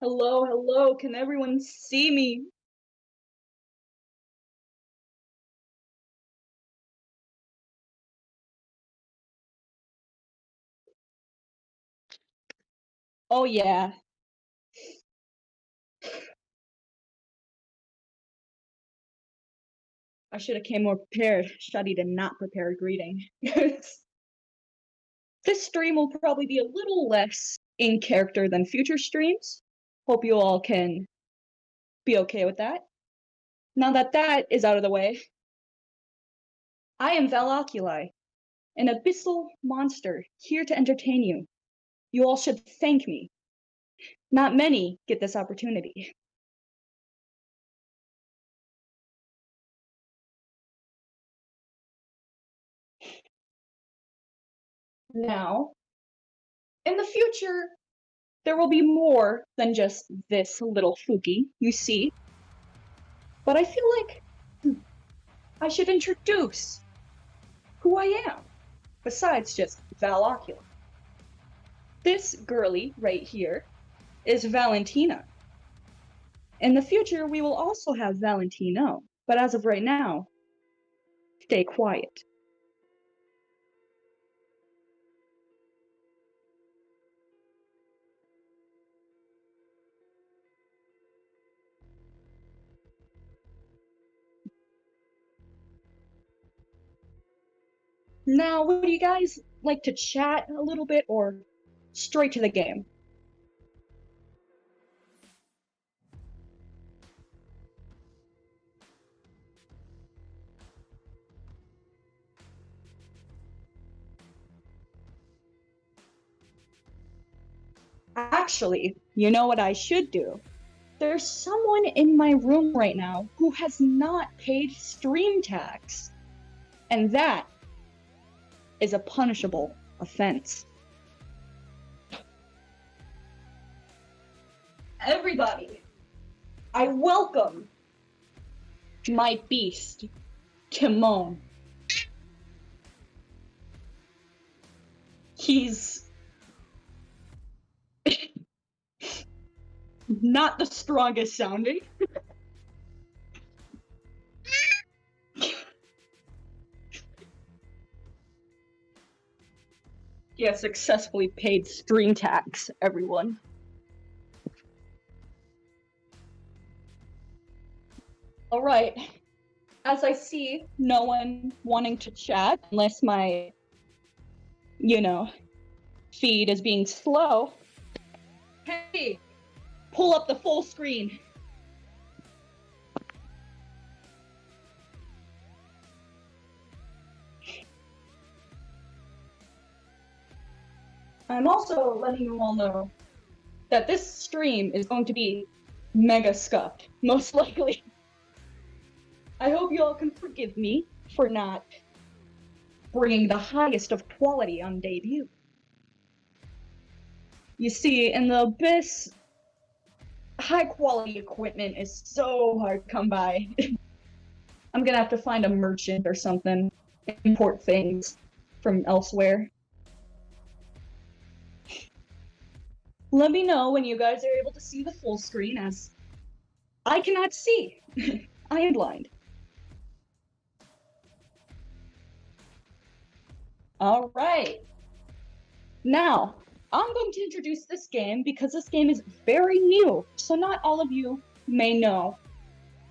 Hello, hello, can everyone see me? Oh yeah. I should have came more prepared, studied and not prepared greeting. This stream will probably be a little less in character than future streams. Hope you all can be okay with that. Now that that is out of the way, I am Valoculi, an abyssal monster here to entertain you. You all should thank me. Not many get this opportunity. Now, in the future, there will be more than just this little Fuki you see. But I feel like I should introduce who I am, besides just Valocula. This girly right here is Valentina. In the future, we will also have Valentino, but as of right now, stay quiet. Now, would you guys like to chat a little bit or straight to the game? Actually, you know what I should do? There's someone in my room right now who has not paid stream tax. And that is a punishable offense. Everybody, I welcome my beast, Timon. He's not the strongest sounding. He has successfully paid stream tax, everyone. All right. As I see no one wanting to chat unless my, feed is being slow. Hey, pull up the full screen. I'm also letting you all know that this stream is going to be mega scuffed, most likely. I hope you all can forgive me for not bringing the highest of quality on debut. You see, in the Abyss, high quality equipment is so hard to come by. I'm gonna have to find a merchant or something, import things from elsewhere. Let me know when you guys are able to see the full screen, as I cannot see. I am blind. All right. Now, I'm going to introduce this game because this game is very new, so not all of you may know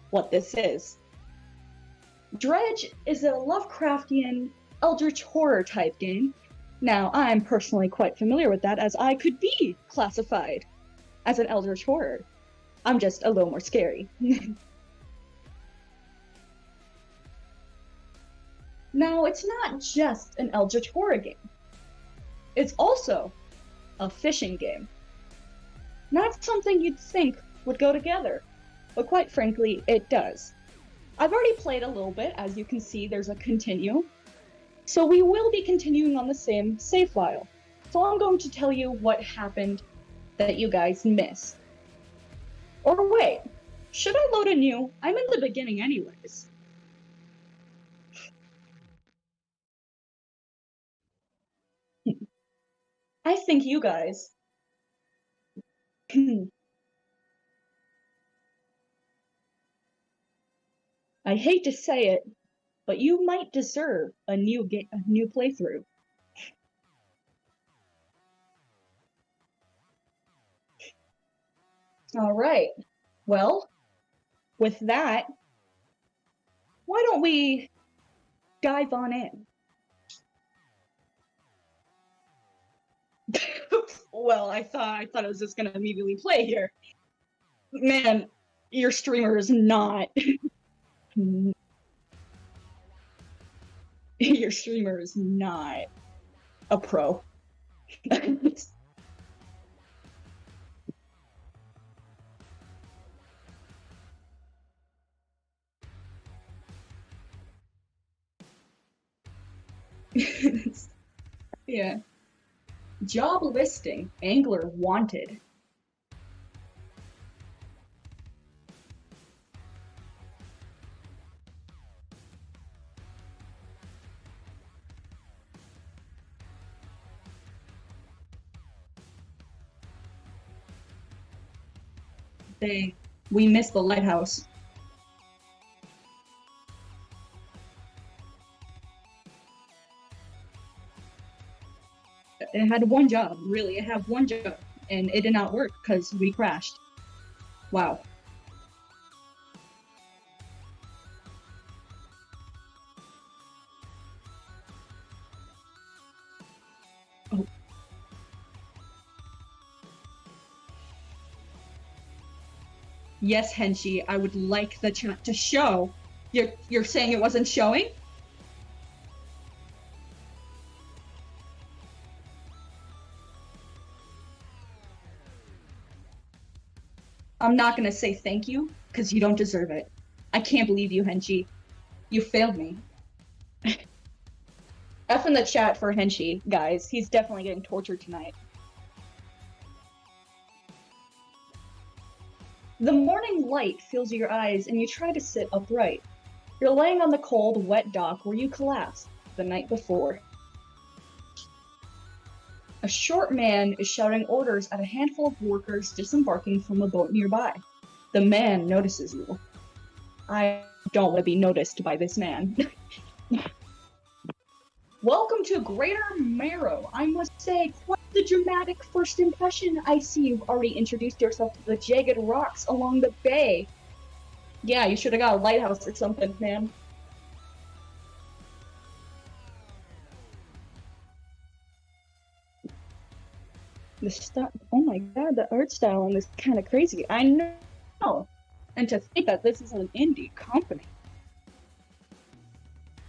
what this is. Dredge is a Lovecraftian eldritch horror type game. Now, I'm personally quite familiar with that, as I could be classified as an eldritch horror. I'm just a little more scary. Now, it's not just an eldritch horror game. It's also a fishing game. Not something you'd think would go together, but quite frankly, it does. I've already played a little bit, as you can see there's a continue, so we will be continuing on the same save file. So I'm going to tell you what happened that you guys missed. Or wait, should I load a new? I'm in the beginning anyways. I think you guys I hate to say it, but you might deserve a new playthrough. All right. Well, with that, why don't we dive on in? Well, I thought it was just gonna immediately play here. Man, your streamer is not. Your streamer is not a pro. Yeah. Job listing, angler wanted. We missed the lighthouse. It had one job, really. It had one job, and it did not work because we crashed. Wow. Oh. Yes, Henshi, I would like the chat to show. You're saying it wasn't showing? I'm not gonna say thank you, because you don't deserve it. I can't believe you, Henshi. You failed me. F in the chat for Henshi, guys. He's definitely getting tortured tonight. The morning light fills your eyes and you try to sit upright. You're laying on the cold, wet dock where you collapsed the night before. A short man is shouting orders at a handful of workers disembarking from a boat nearby. The man notices you. I don't want to be noticed by this man. Welcome to Greater Marrow. I must say, quite the dramatic first impression. I see you've already introduced yourself to the jagged rocks along the bay. Yeah, you should have got a lighthouse or something, man. Oh my god, the art style on this is kind of crazy. I know. And to think that this is an indie company.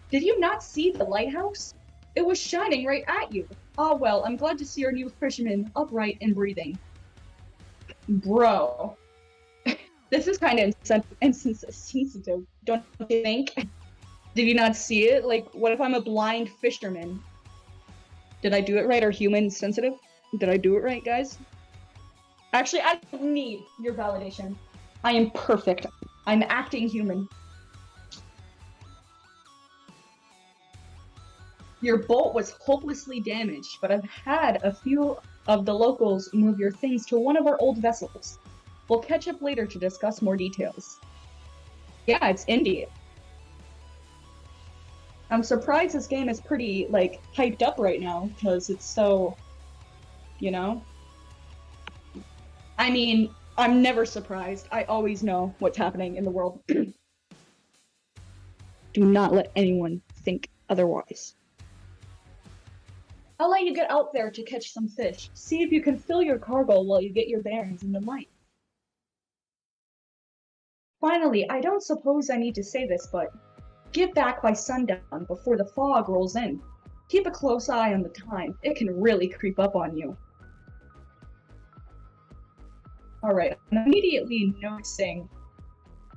Did you not see the lighthouse? It was shining right at you. Oh well, I'm glad to see your new fisherman upright and breathing. Bro. This is kind of insensitive, don't you think? Did you not see it? Like, what if I'm a blind fisherman? Did I do it right? Are humans sensitive? Did I do it right, guys? Actually, I don't need your validation. I am perfect. I'm acting human. Your boat was hopelessly damaged, but I've had a few of the locals move your things to one of our old vessels. We'll catch up later to discuss more details. Yeah, it's indie. I'm surprised this game is pretty, like, hyped up right now, because it's so, you know? I mean, I'm never surprised. I always know what's happening in the world. Do not let anyone think otherwise. I'll let you get out there to catch some fish. See if you can fill your cargo while you get your bearings in the light. Finally, I don't suppose I need to say this, but get back by sundown before the fog rolls in. Keep a close eye on the time. It can really creep up on you. Alright, I'm immediately noticing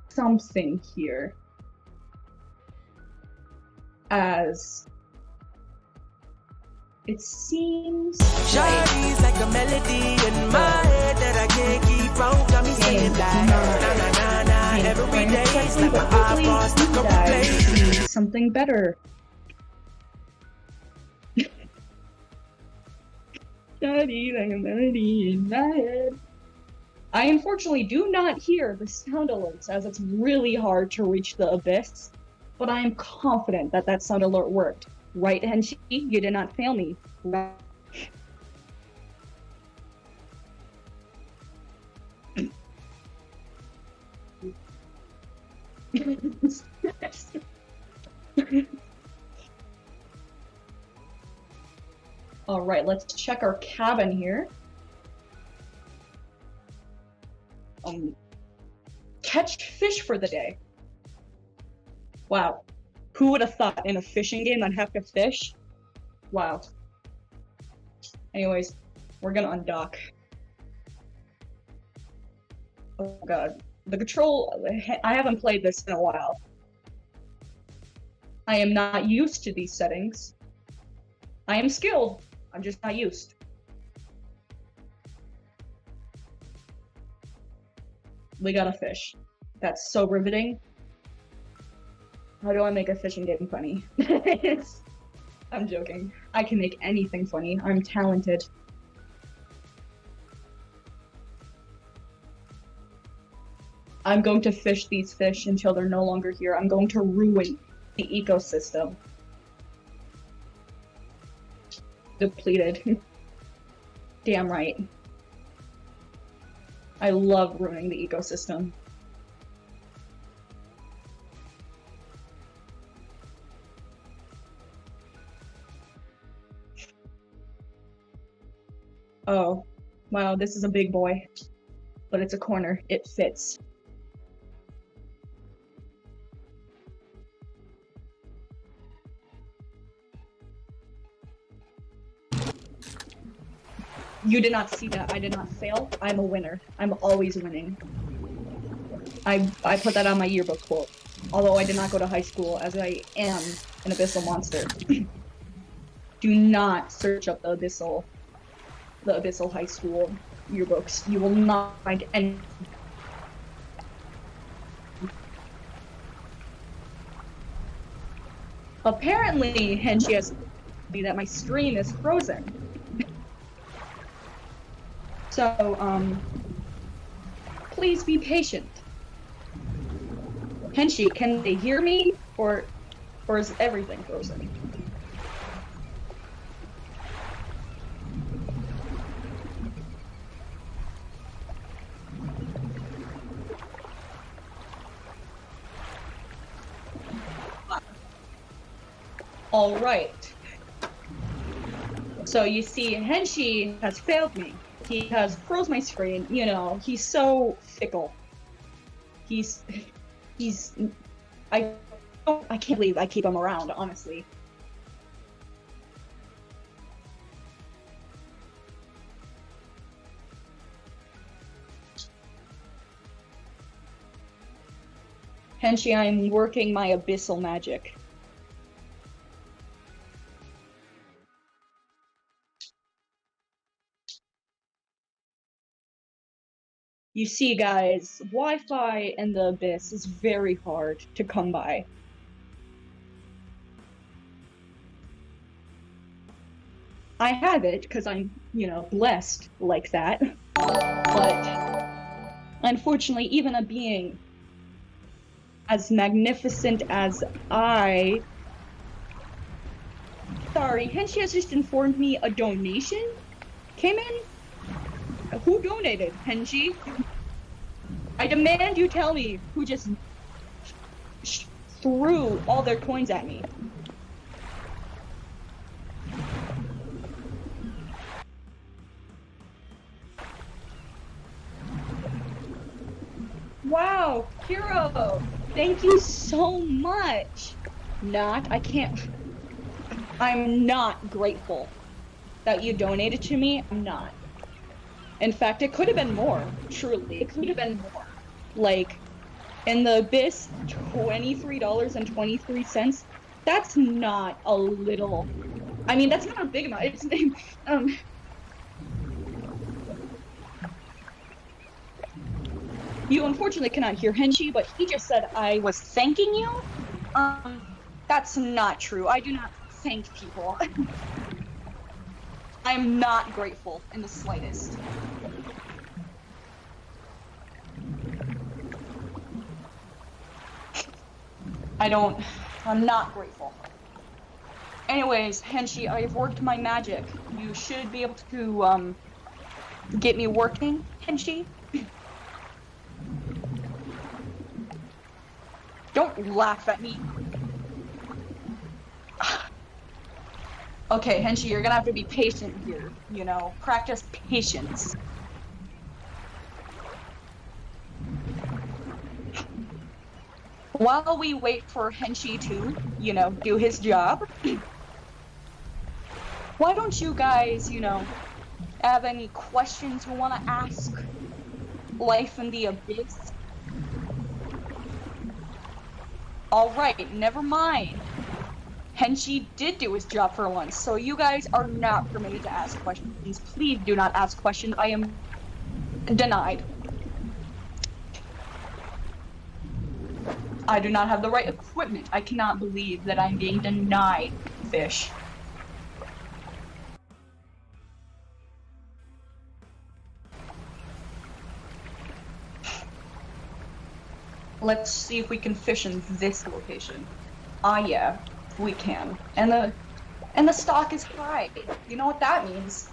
something here. As it seems like a melody in my head that I can't keep on. Got me singing like na na na na every day. It's like my eyeballs stuck on replay. Something better. Daddy, like a melody in my head. I unfortunately do not hear the sound alerts as it's really hard to reach the abyss, but I am confident that that sound alert worked. Right, Henshi? You did not fail me. Right? All right, let's check our cabin here. Catch fish for the day. Wow. Who would have thought in a fishing game I'd have to fish? Wow. Anyways, we're gonna undock. Oh god. The control, I haven't played this in a while. I am not used to these settings. I am skilled, I'm just not used. We got a fish. That's so riveting. How do I make a fishing game funny? I'm joking. I can make anything funny. I'm talented. I'm going to fish these fish until they're no longer here. I'm going to ruin the ecosystem. Depleted. Damn right. I love ruining the ecosystem. Oh, wow, this is a big boy. But it's a corner. It fits. You did not see that. I did not fail. I'm a winner. I'm always winning. I put that on my yearbook quote. Although I did not go to high school, as I am an abyssal monster. Do not search up the abyssal high school yearbooks. You will not find any. Apparently, Henshi has told me that my stream is frozen. So, please be patient. Henshi, can they hear me, or is everything frozen? All right. So you see, Henshi has failed me. He has froze my screen. You know, he's so fickle. I can't believe I keep him around, honestly. Henshi, I'm working my abyssal magic. You see, guys, Wi-Fi in the abyss is very hard to come by. I have it because I'm, you know, blessed like that. But unfortunately, even a being as magnificent as I... Sorry, Henshi has just informed me a donation came in? Who donated, Henshi? I demand you tell me who just threw all their coins at me. Wow, Hero! Thank you so much! I'm not grateful that you donated to me. I'm not. In fact, it could have been more. Truly, it could have been more. Like, in the abyss, $23.23. That's not a little. I mean, that's not a big amount. It's You unfortunately cannot hear Henshi, but he just said I was thanking you. That's not true. I do not thank people. I am not grateful in the slightest. I'm not grateful. Anyways, Henshi, I've worked my magic. You should be able to, get me working, Henshi. Don't laugh at me. Okay, Henshi, you're gonna have to be patient here, you know? Practice patience. While we wait for Henshi to, you know, do his job, why don't you guys, you know, have any questions you want to ask Life in the Abyss? Alright, never mind. Henshi did do his job for once, so you guys are not permitted to ask questions. Please do not ask questions. I am denied. I do not have the right equipment. I cannot believe that I'm being denied fish. Let's see if we can fish in this location. Ah, yeah, we can. And the stock is high. You know what that means?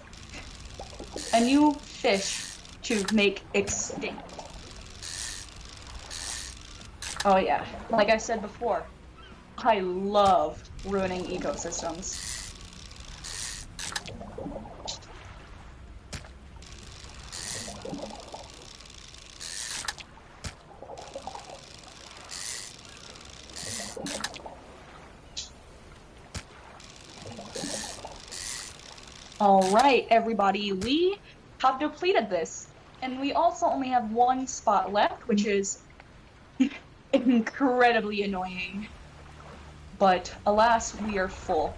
A new fish to make extinct. Oh yeah, like I said before, I love ruining ecosystems. Alright, everybody, we have depleted this, and we also only have one spot left, which is incredibly annoying. But alas, we are full.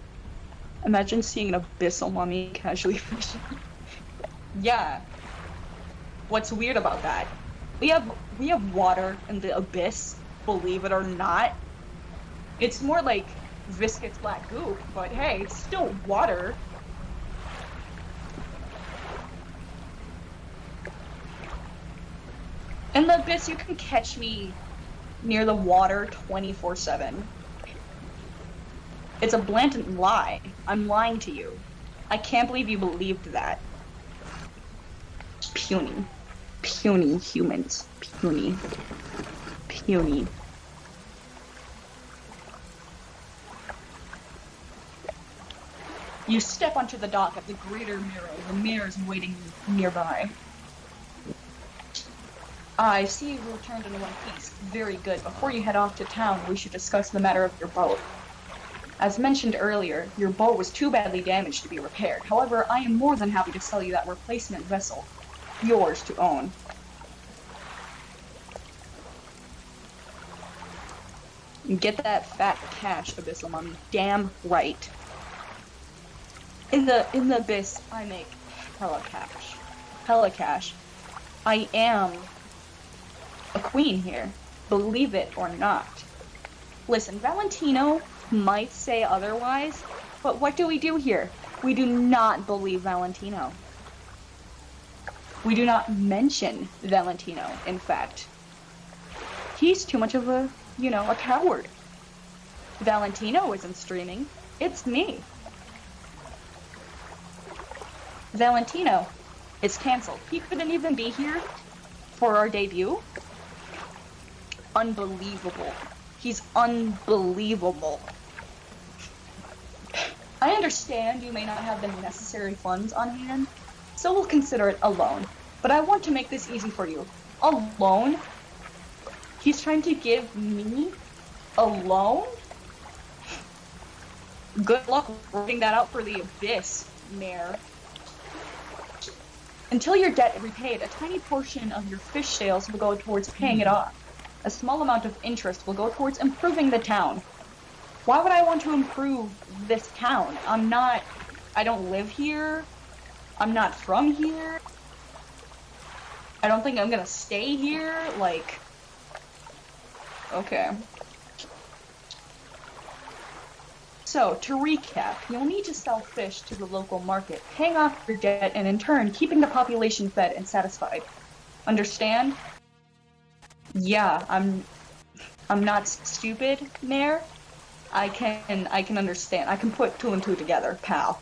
Imagine seeing an abyssal mummy casually fishing. Yeah. What's weird about that? We have water in the abyss, believe it or not. It's more like viscous black goop, but hey, it's still water. In the abyss, you can catch me near the water 24/7. It's a blatant lie. I'm lying to you. I can't believe you believed that. Puny. Puny humans. Puny. Puny. You step onto the dock at the greater mirror. The mirror is waiting nearby. I see you returned in one piece. Very good. Before you head off to town, we should discuss the matter of your boat. As mentioned earlier, your boat was too badly damaged to be repaired. However, I am more than happy to sell you that replacement vessel. Yours to own. Get that fat cash, Abyssal Mummy. Damn right. In the abyss, I make hella cash. Hella cash. I am a queen here, believe it or not. Listen, Valentino might say otherwise, but what do we do here? We do not believe Valentino. We do not mention Valentino, in fact. He's too much of a, you know, a coward. Valentino isn't streaming, it's me. Valentino is cancelled. He couldn't even be here for our debut. Unbelievable. He's unbelievable. I understand you may not have the necessary funds on hand, so we'll consider it a loan. But I want to make this easy for you. A loan? He's trying to give me a loan? Good luck working that out for the abyss, Mayor. Until your debt is repaid, a tiny portion of your fish sales will go towards paying it off. A small amount of interest will go towards improving the town. Why would I want to improve this town? I don't live here. I'm not from here. I don't think I'm gonna stay here. Like, okay. So, to recap, you'll need to sell fish to the local market, paying off your debt, and in turn, keeping the population fed and satisfied. Understand? Yeah, I'm not stupid, Mayor. I can understand. I can put two and two together, pal.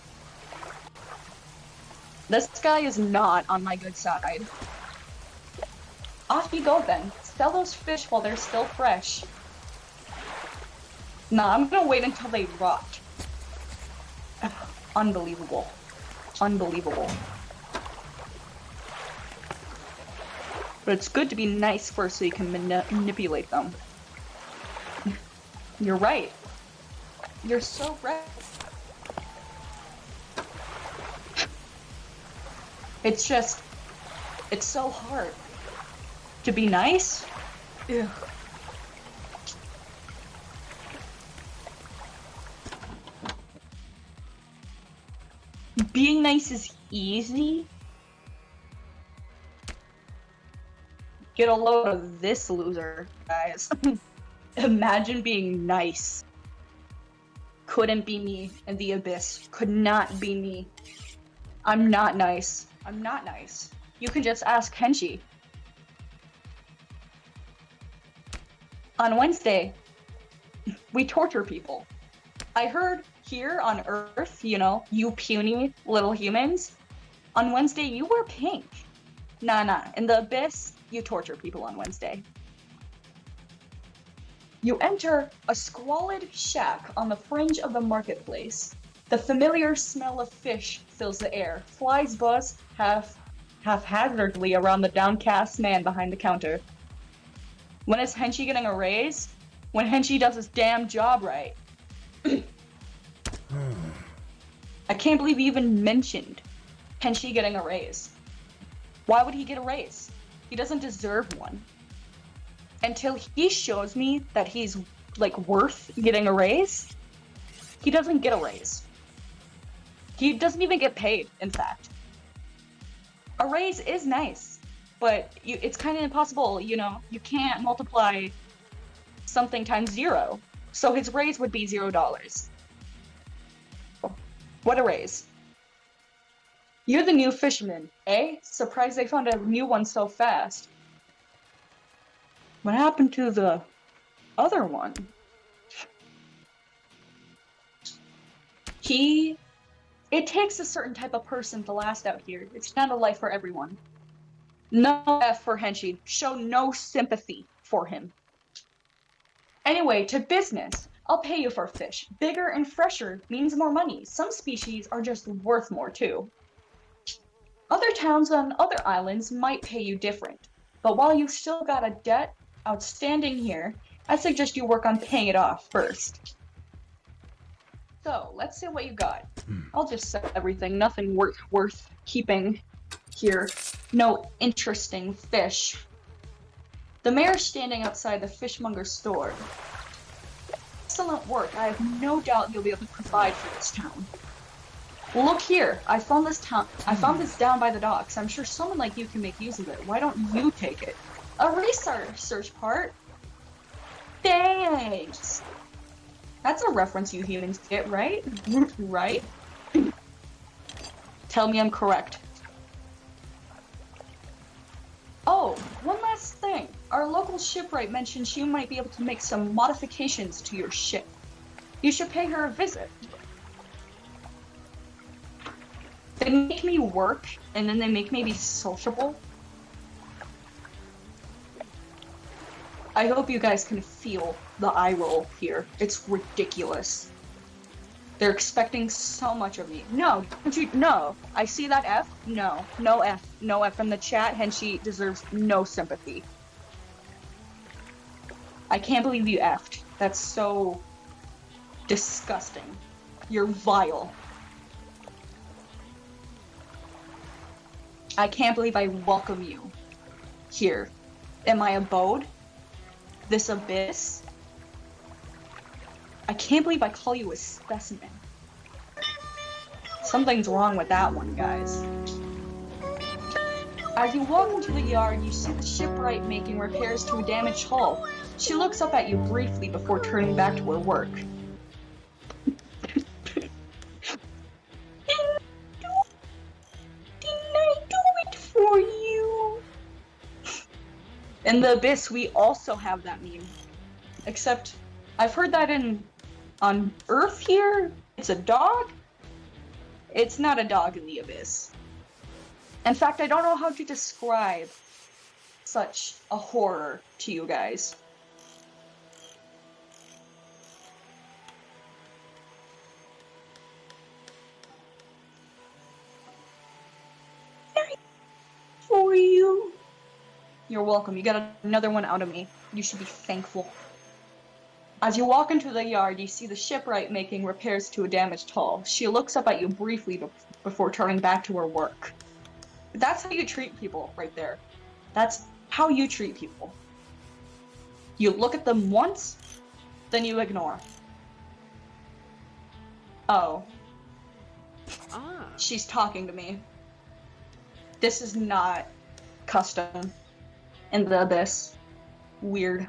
This guy is not on my good side. Off you go then. Sell those fish while they're still fresh. Nah, I'm gonna wait until they rot. Unbelievable. Unbelievable. But it's good to be nice first so you can manipulate them. You're right. You're so right. It's just, it's so hard to be nice. Ugh. Being nice is easy. Get a load of this loser, guys. Imagine being nice. Couldn't be me in the abyss. Could not be me. I'm not nice. I'm not nice. You can just ask Kenshi. On Wednesday, we torture people. I heard here on Earth, you know, you puny little humans, on Wednesday you wear pink. Nah. In the abyss, you torture people on Wednesday. You enter a squalid shack on the fringe of the marketplace. The familiar smell of fish fills the air. Flies buzz haphazardly around the downcast man behind the counter. When is Henshi getting a raise? When Henshi does his damn job right. I can't believe you even mentioned Henshi getting a raise. Why would he get a raise? He doesn't deserve one. Until he shows me that he's, like, worth getting a raise, he doesn't get a raise. He doesn't even get paid, in fact. A raise is nice, but it's kind of impossible, you know? You can't multiply something times 0. So his raise would be $0. What a raise. You're the new fisherman, eh? Surprised they found a new one so fast. What happened to the other one? It takes a certain type of person to last out here. It's not a life for everyone. No F for Henshi. Show no sympathy for him. Anyway, to business. I'll pay you for fish. Bigger and fresher means more money. Some species are just worth more too. Other towns on other islands might pay you different. But while you've still got a debt outstanding here, I suggest you work on paying it off first. So, let's see what you got. I'll just sell everything. Nothing worth keeping here. No interesting fish. The mayor's standing outside the fishmonger's store. Excellent work. I have no doubt you'll be able to provide for this town. Look here. I found this down by the docks. I'm sure someone like you can make use of it. Why don't you take it? A research part? Thanks. That's a reference you humans get, right? Right? Tell me I'm correct. Oh, one last thing. Our local shipwright mentioned she might be able to make some modifications to your ship. You should pay her a visit. They make me work, and then they make me be sociable. I hope you guys can feel the eye roll here. It's ridiculous. They're expecting so much of me. No, don't you? No. I see that F. No. No F. No F in the chat, and she deserves no sympathy. I can't believe you F'd. That's so disgusting. You're vile. I can't believe I welcome you here in my abode. This abyss. I can't believe I call you a specimen. Something's wrong with that one, guys. As you walk into the yard, you see the shipwright making repairs to a damaged hull. She looks up at you briefly before turning back to her work. Didn't I do it for you? In the abyss, we also have that meme. Except, I've heard that on Earth here, it's a dog? It's not a dog in the abyss. In fact, I don't know how to describe such a horror to you guys. For you. You're welcome. You got another one out of me. You should be thankful. As you walk into the yard, you see the shipwright making repairs to a damaged hull. She looks up at you briefly before turning back to her work. That's how you treat people right there. That's how you treat people. You look at them once, then you ignore. Oh. She's talking to me. This is not custom in the abyss. Weird.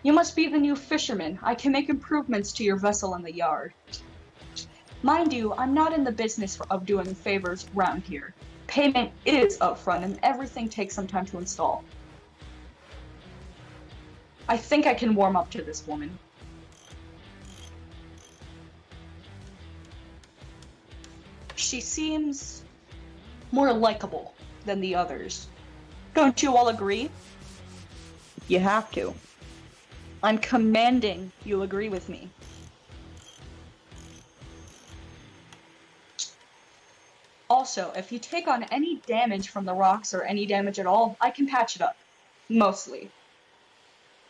You must be the new fisherman. I can make improvements to your vessel in the yard. Mind you, I'm not in the business of doing favors around here. Payment is upfront and everything takes some time to install. I think I can warm up to this woman. She seems more likable than the others. Don't you all agree? You have to. I'm commanding you agree with me. Also, if you take on any damage from the rocks or any damage at all, I can patch it up. Mostly.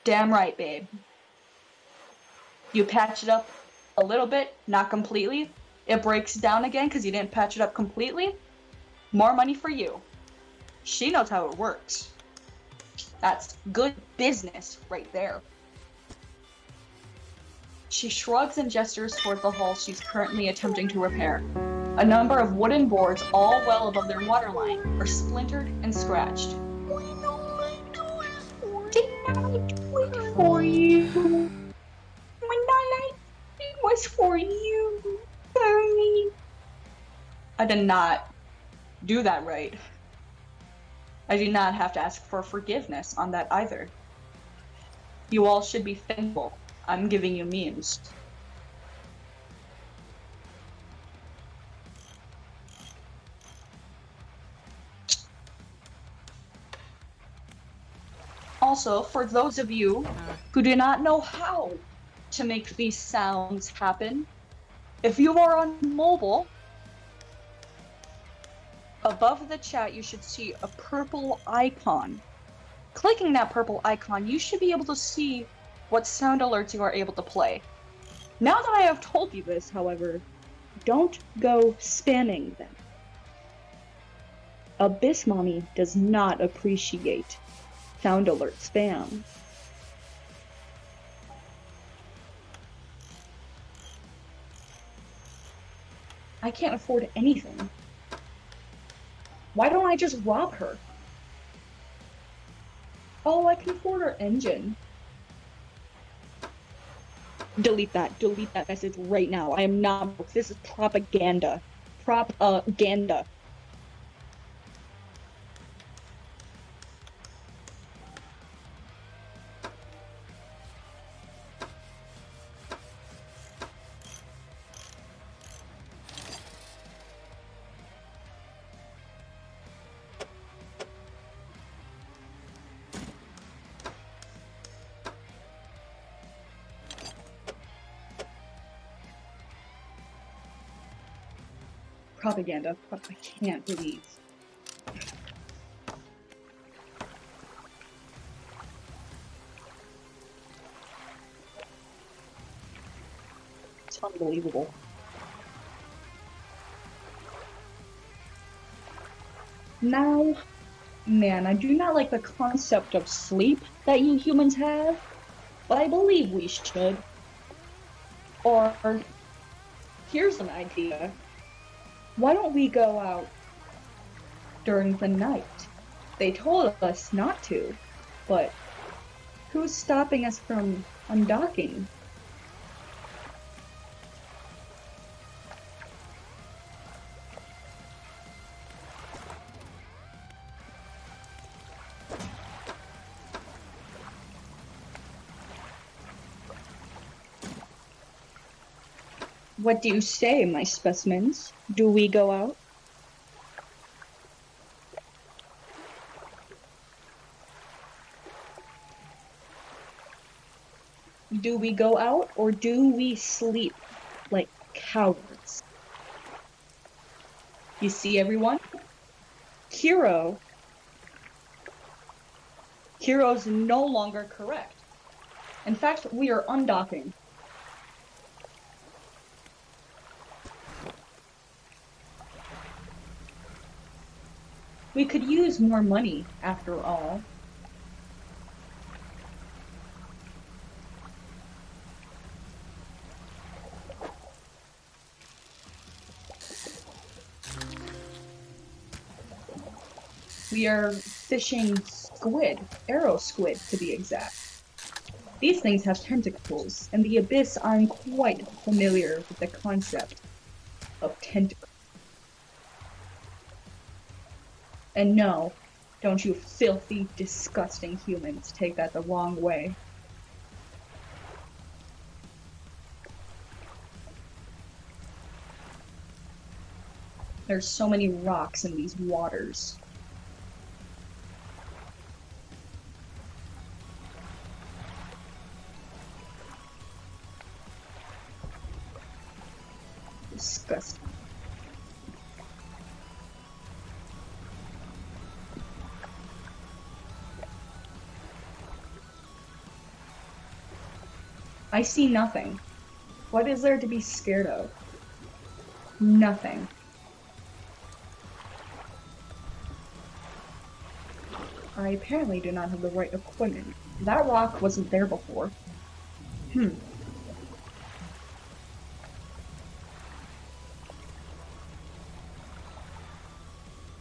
Damn right, babe. You patch it up a little bit, not completely. It breaks down again because you didn't patch it up completely. More money for you. She knows how it works. That's good business right there. She shrugs and gestures toward the hull she's currently attempting to repair. A number of wooden boards, all well above their waterline, are splintered and scratched. Didn't I do it for you? When I it was for you, Tony. I did not do that right. I do not have to ask for forgiveness on that either. You all should be thankful. I'm giving you means. Also, for those of you who do not know how to make these sounds happen, if you are on mobile, above the chat you should see a purple icon. Clicking that purple icon, you should be able to see what sound alerts you are able to play. Now that I have told you this, however, don't go spamming them. Abyss Mommy does not appreciate sound alert spam. I can't afford anything. Why don't I just rob her? Oh, I can afford her engine. Delete that message right now. I am not, this is propaganda. Propaganda. Propaganda. I can't believe. It's unbelievable. Now, man, I do not like the concept of sleep that you humans have, but I believe we should. Or, here's an idea. Why don't we go out during the night? They told us not to, but who's stopping us from undocking? What do you say, my specimens? Do we go out? Do we go out, or do we sleep like cowards? You see, everyone? Hero's no longer correct. In fact, we are undocking. We could use more money, after all. We are fishing squid, arrow squid to be exact. These things have tentacles, and the abyss I'm quite familiar with the concept of tentacles. And no, don't you filthy, disgusting humans take that the wrong way. There's so many rocks in these waters. Disgusting. I see nothing. What is there to be scared of? Nothing. I apparently do not have the right equipment. That rock wasn't there before.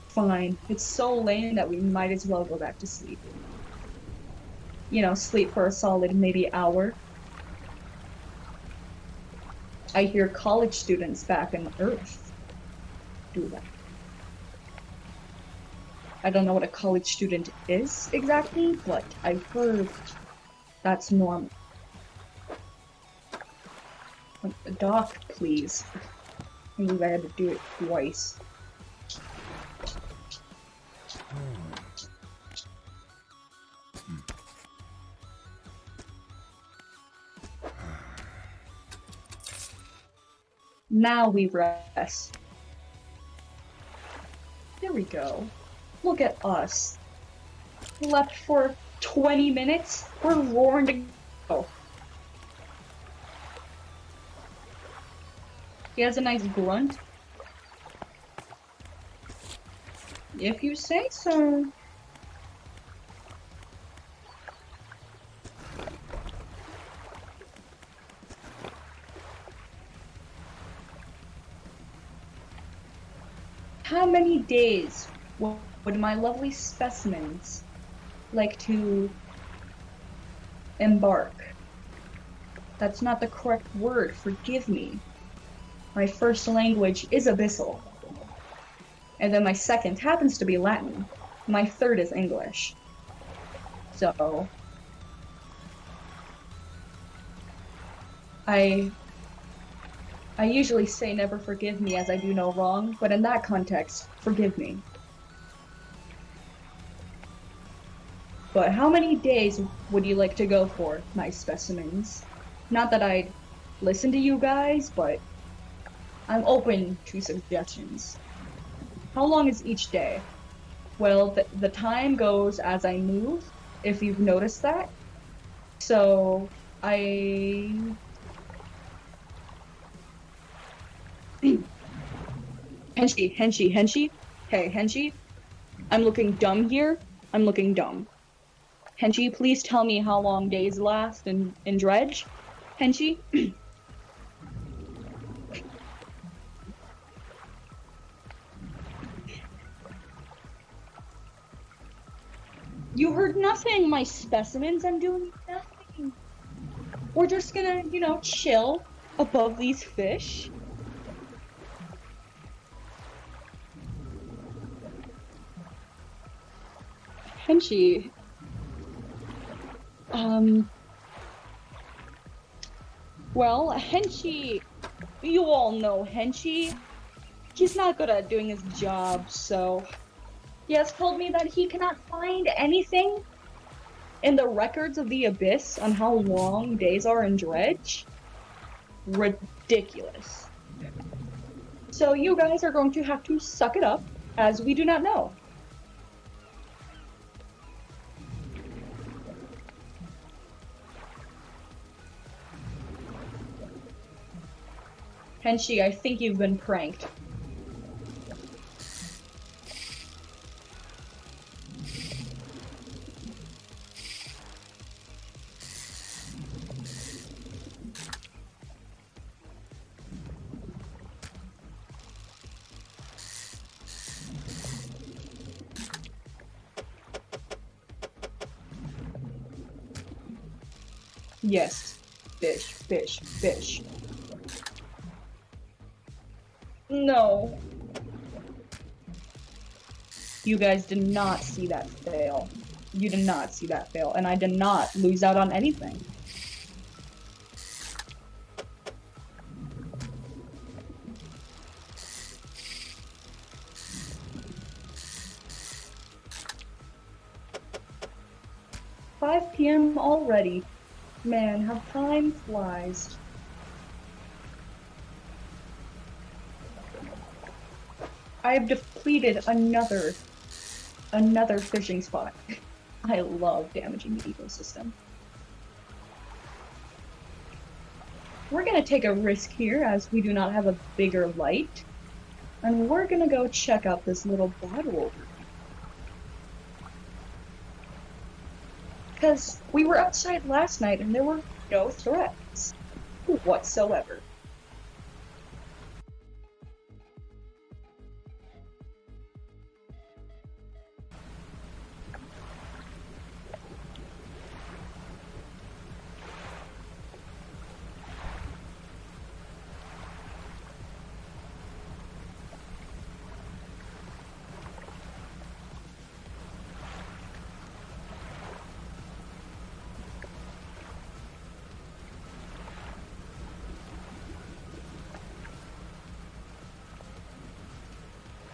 Fine. It's so lame that we might as well go back to sleep. You know, sleep for a solid maybe hour. I hear college students back in Earth do that. I don't know what a college student is exactly, but I've heard that's normal. Doc, please. I believe I had to do it twice. Now we rest. There we go. Look at us. Left for 20 minutes? We're roaring to go. He has a nice grunt. If you say so. How many days would my lovely specimens like to embark? That's not the correct word, forgive me. My first language is Abyssal. And then my second happens to be Latin. My third is English. So I usually say never forgive me as I do no wrong, but in that context, forgive me. But how many days would you like to go for, my specimens? Not that I'd listen to you guys, but I'm open to suggestions. How long is each day? Well, the time goes as I move, if you've noticed that. So, Henshi. Hey, Henshi. I'm looking dumb here. I'm looking dumb. Henshi, please tell me how long days last in Dredge. Henshi? You heard nothing, my specimens. I'm doing nothing. We're just gonna, you know, chill above these fish. Henshi. Well, Henshi You all know Henchy. He's not good at doing his job, so he has told me that he cannot find anything in the records of the Abyss on how long days are in Dredge. Ridiculous. So you guys are going to have to suck it up, as we do not know. Henchy, I think you've been pranked. Yes. Fish, fish, fish. No. You guys did not see that fail. You did not see that fail, and I did not lose out on anything. "5 p.m. already. Man, how time flies." I have depleted another fishing spot. I love damaging the ecosystem. We're gonna take a risk here as we do not have a bigger light. And we're gonna go check out this little bottle. Because we were outside last night and there were no threats whatsoever.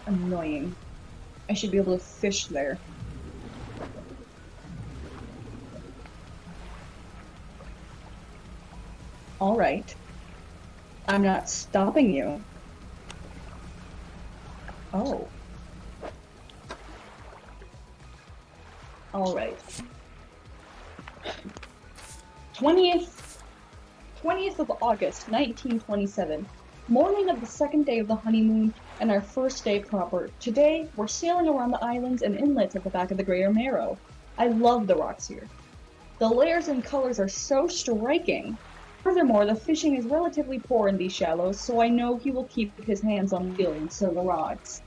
Annoying. I should be able to fish there. Alright. I'm not stopping you. Oh. Alright. 20th of August, 1927. Morning of the second day of the honeymoon, and our first day proper. Today, we're sailing around the islands and inlets at the back of the Greater Marrow. I love the rocks here. The layers and colors are so striking. Furthermore, the fishing is relatively poor in these shallows, so I know he will keep his hands on the wheel instead of the rods.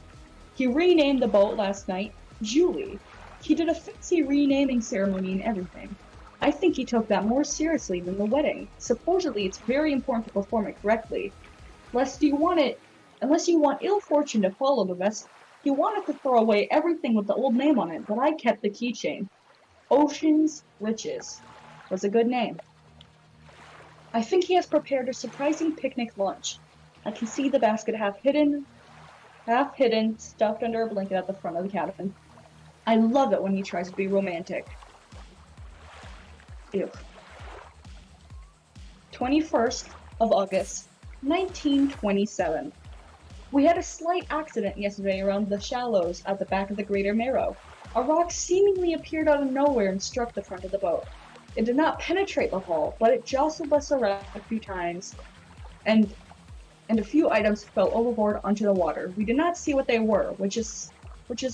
He renamed the boat last night Julie. He did a fancy renaming ceremony and everything. I think he took that more seriously than the wedding. Supposedly, it's very important to perform it correctly. Unless you want ill fortune to follow the vessel. He wanted to throw away everything with the old name on it, but I kept the keychain. Ocean's Riches was a good name. I think he has prepared a surprising picnic lunch. I can see the basket half hidden, stuffed under a blanket at the front of the cabin. I love it when he tries to be romantic. Ew. 21st of August, 1927. We had a slight accident yesterday around the shallows at the back of the Greater Marrow. A rock seemingly appeared out of nowhere and struck the front of the boat. It did not penetrate the hull, but it jostled us around a few times, and a few items fell overboard onto the water. We did not see what they were, which is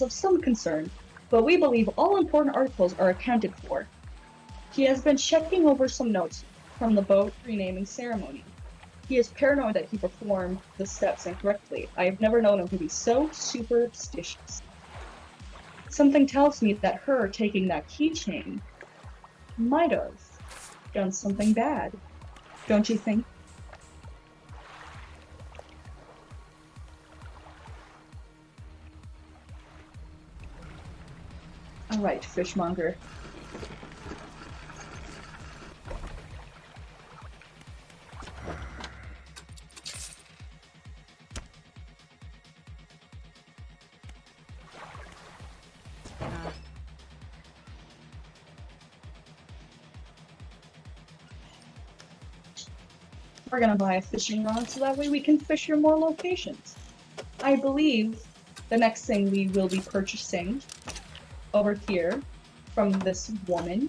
of some concern, but we believe all important articles are accounted for. He has been checking over some notes from the boat renaming ceremony. He is paranoid that he performed the steps incorrectly. I have never known him to be so superstitious. Something tells me that her taking that keychain might have done something bad. Don't you think? Alright, fishmonger. We're gonna buy a fishing rod so that way we can fish in more locations. I believe the next thing we will be purchasing over here from this woman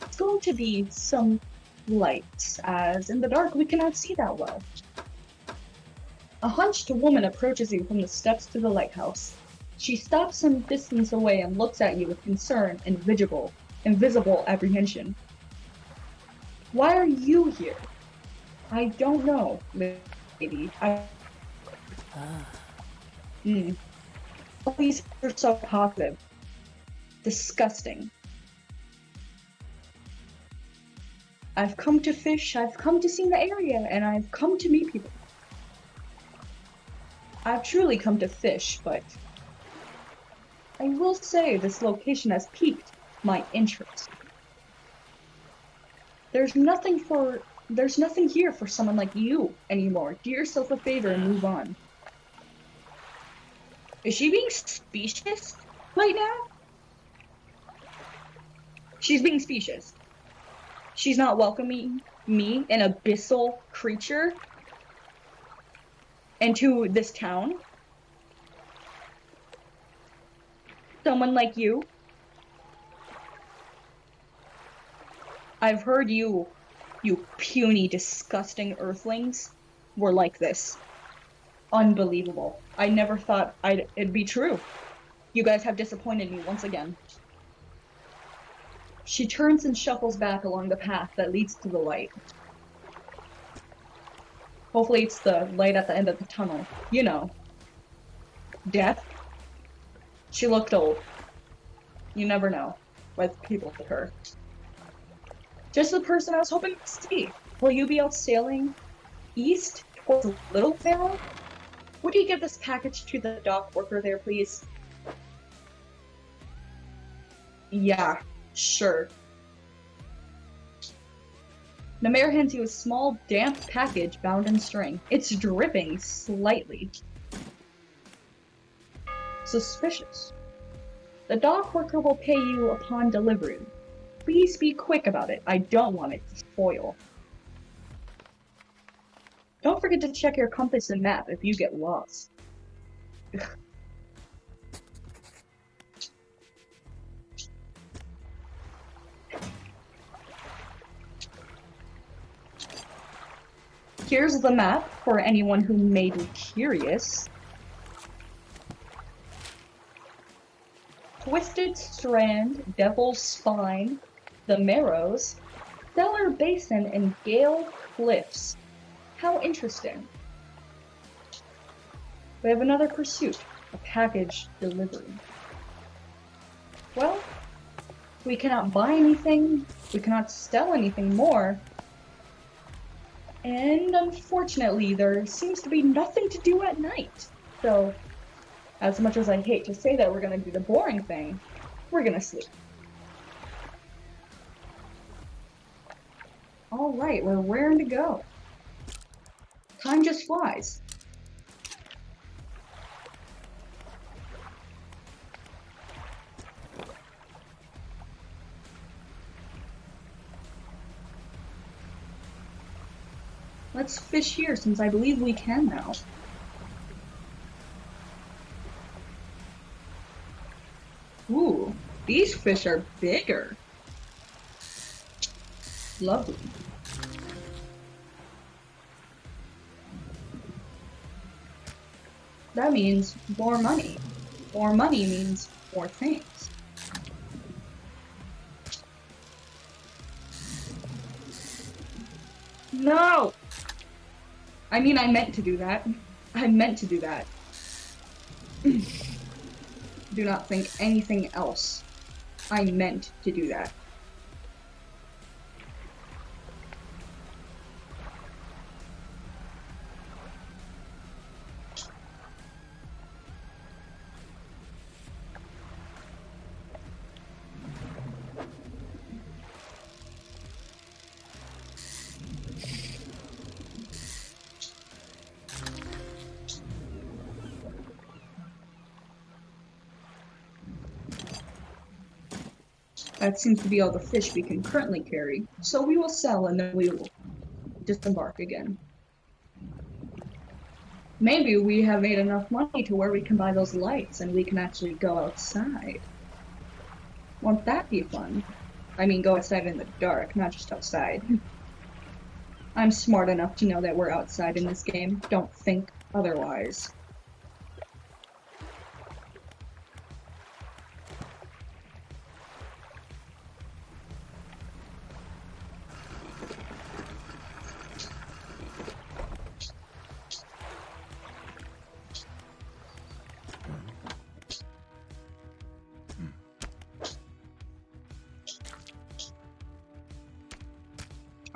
is going to be some lights, as in the dark we cannot see that well. A hunched woman approaches you from the steps to the lighthouse. She stops some distance away and looks at you with concern and invisible apprehension. Why are you here? I don't know, lady. All these are so positive. Disgusting. I've come to fish, I've come to see the area, and I've come to meet people. I've truly come to fish, but I will say this location has piqued my interest. There's nothing here for someone like you anymore. Do yourself a favor and move on. Is she being specious right now? She's being specious. She's not welcoming me, an abyssal creature, into this town. Someone like you. I've heard you puny, disgusting earthlings were like this. Unbelievable. I never thought it'd be true. You guys have disappointed me once again. She turns and shuffles back along the path that leads to the light. Hopefully it's the light at the end of the tunnel. You know. Death. She looked old. You never know with people like her. Just the person I was hoping to see. Will you be out sailing east towards Little Pharaoh? Would you give this package to the dock worker there, please? Yeah, sure. The mayor hands you a small, damp package bound in string. It's dripping slightly. Suspicious. The dock worker will pay you upon delivery. Please be quick about it. I don't want it to spoil. Don't forget to check your compass and map if you get lost. Here's the map for anyone who may be curious. Twisted Strand, Devil's Spine, The Marrows, Stellar Basin, and Gale Cliffs. How interesting. We have another pursuit, a package delivery. Well, we cannot buy anything, we cannot sell anything more, and unfortunately there seems to be nothing to do at night. So, as much as I hate to say that we're gonna do the boring thing, we're gonna sleep. Alright, we're raring to go. Time just flies. Let's fish here since I believe we can now. Ooh, these fish are bigger. Lovely. That means more money. More money means more things. No! I mean, I meant to do that. I meant to do that. Do not think anything else. I meant to do that. That seems to be all the fish we can currently carry, so we will sell and then we will disembark again. Maybe we have made enough money to where we can buy those lights and we can actually go outside. Won't that be fun? I mean, go outside in the dark, not just outside. I'm smart enough to know that we're outside in this game. Don't think otherwise.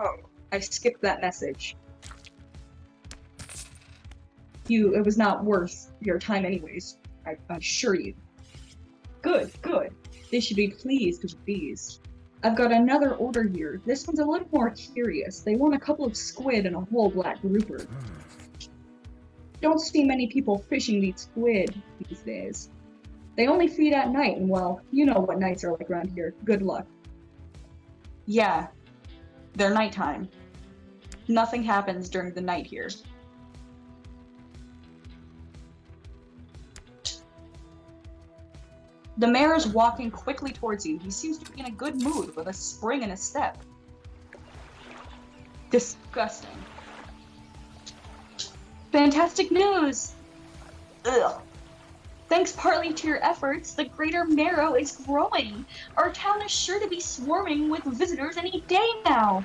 Oh, I skipped that message. It was not worth your time anyways, I assure you. Good, good. They should be pleased with these. I've got another order here. This one's a little more curious. They want a couple of squid and a whole black grouper. Don't see many people fishing these squid these days. They only feed at night, and well, you know what nights are like around here. Good luck. Yeah, they're nighttime. Nothing happens during the night here. The mayor is walking quickly towards you. He seems to be in a good mood with a spring in his step. Disgusting. Fantastic news! Ugh. Thanks partly to your efforts, the Greater Marrow is growing. Our town is sure to be swarming with visitors any day now.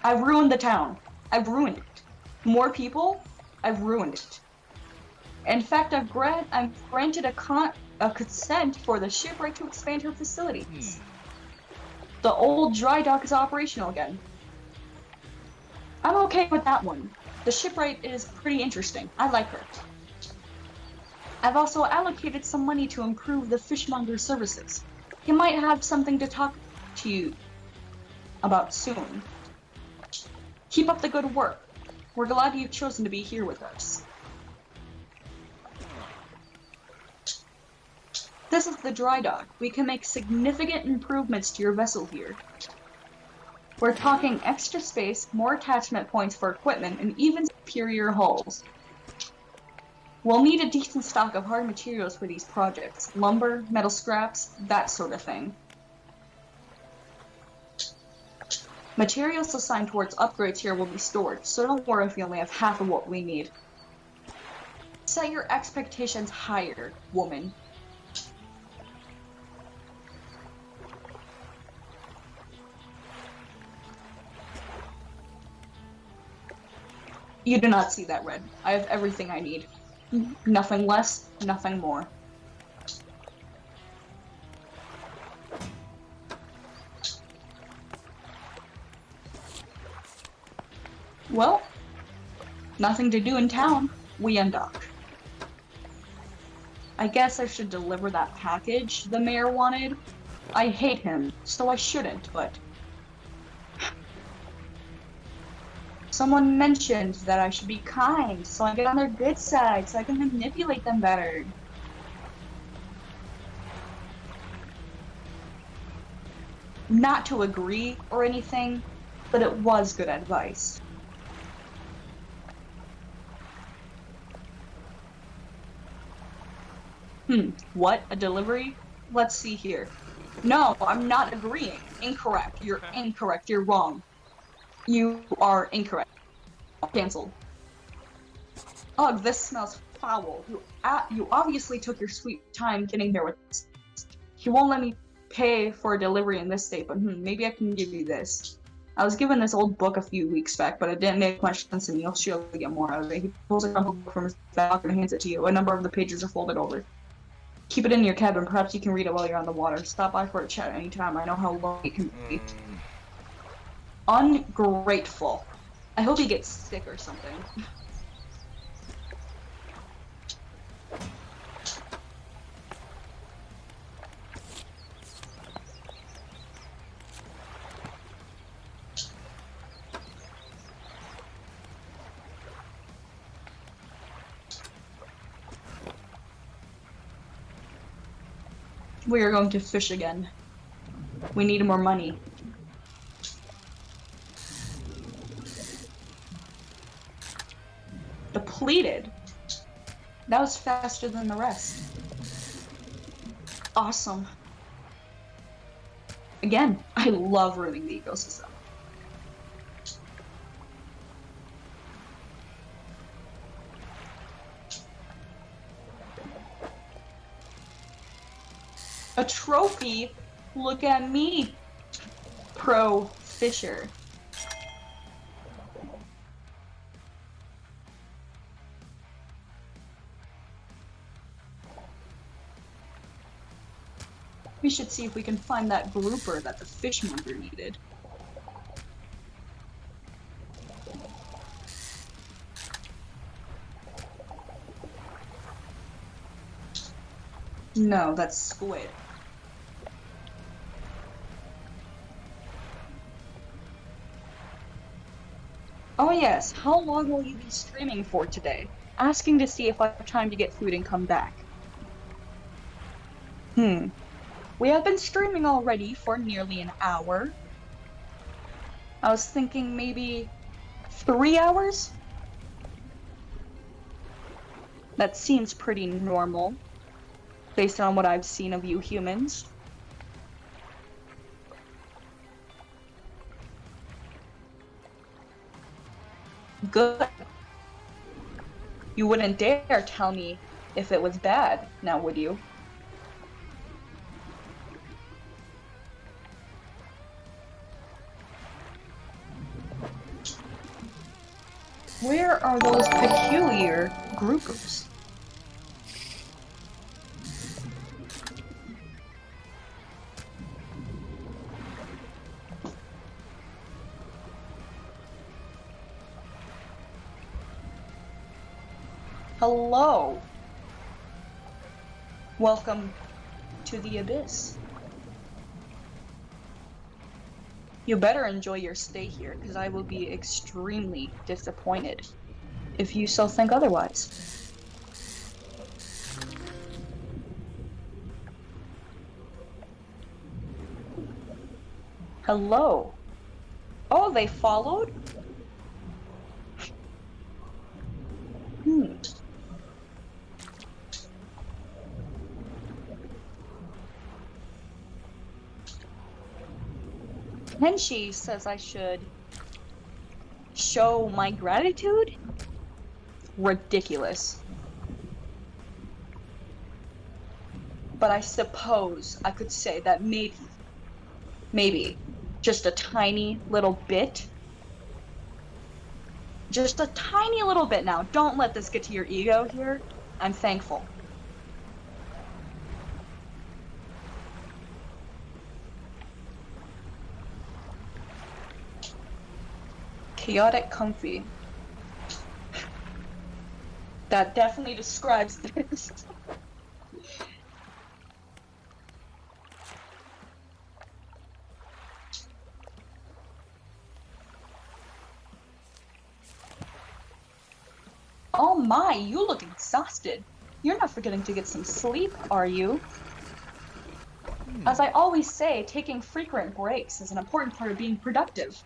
I've ruined the town. I've ruined it. More people? I've ruined it. In fact, I've granted a consent for the shipwright to expand her facilities. The old dry dock is operational again. I'm okay with that one. The shipwright is pretty interesting. I like her. I've also allocated some money to improve the fishmonger's services. He might have something to talk to you about soon. Keep up the good work. We're glad you've chosen to be here with us. This is the dry dock. We can make significant improvements to your vessel here. We're talking extra space, more attachment points for equipment, and even superior hulls. We'll need a decent stock of hard materials for these projects. Lumber, metal scraps, that sort of thing. Materials assigned towards upgrades here will be stored, so don't worry if you only have half of what we need. Set your expectations higher, woman. You do not see that, Red. I have everything I need. Nothing less, nothing more. Well, nothing to do in town. We undock. I guess I should deliver that package the mayor wanted. I hate him, so I shouldn't, but... Someone mentioned that I should be kind, so I get on their good side, so I can manipulate them better. Not to agree or anything, but it was good advice. What? A delivery? Let's see here. No, I'm not agreeing. Incorrect. You're incorrect. You're wrong. You are incorrect. Cancelled. Ugh, this smells foul. You obviously took your sweet time getting here with this. He won't let me pay for a delivery in this state, but maybe I can give you this. I was given this old book a few weeks back, but it didn't make much sense to me. You'll surely get more out of it. He pulls a book from his bag and hands it to you. A number of the pages are folded over. Keep it in your cabin. Perhaps you can read it while you're on the water. Stop by for a chat anytime. I know how long it can be. Ungrateful. I hope he gets sick or something. We are going to fish again. We need more money. Depleted? That was faster than the rest. Awesome. Again, I love ruining the ecosystem. A trophy? Look at me, pro fisher. We should see if we can find that grouper that the fishmonger needed. No, that's squid. Oh yes, how long will you be streaming for today? Asking to see if I have time to get food and come back. We have been streaming already for nearly an hour. I was thinking maybe 3 hours? That seems pretty normal, based on what I've seen of you humans. Good. You wouldn't dare tell me if it was bad, now would you? Where are those peculiar groupers? Hello. Welcome to the abyss. You better enjoy your stay here, because I will be extremely disappointed if you so think otherwise. Hello. Oh, they followed? Henshi says I should show my gratitude? Ridiculous. But I suppose I could say that maybe, just a tiny little bit. Just a tiny little bit now. Don't let this get to your ego here. I'm thankful. Chaotic comfy. That definitely describes this. Oh my, you look exhausted. You're not forgetting to get some sleep, are you? As I always say, taking frequent breaks is an important part of being productive.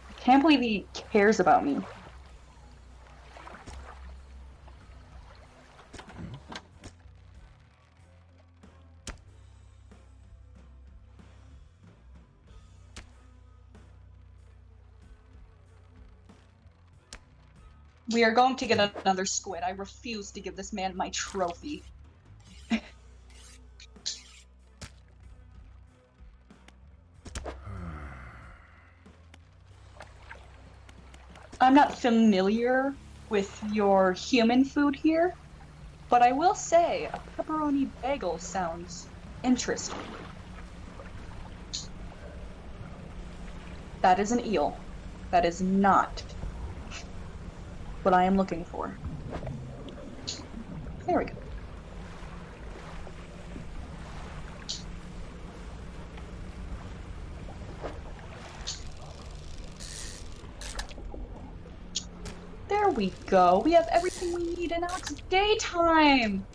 I can't believe he cares about me. We are going to get another squid. I refuse to give this man my trophy. I'm not familiar with your human food here, but I will say a pepperoni bagel sounds interesting. That is an eel. That is not what I am looking for. There we go. There we go. We have everything we need, and now it's daytime.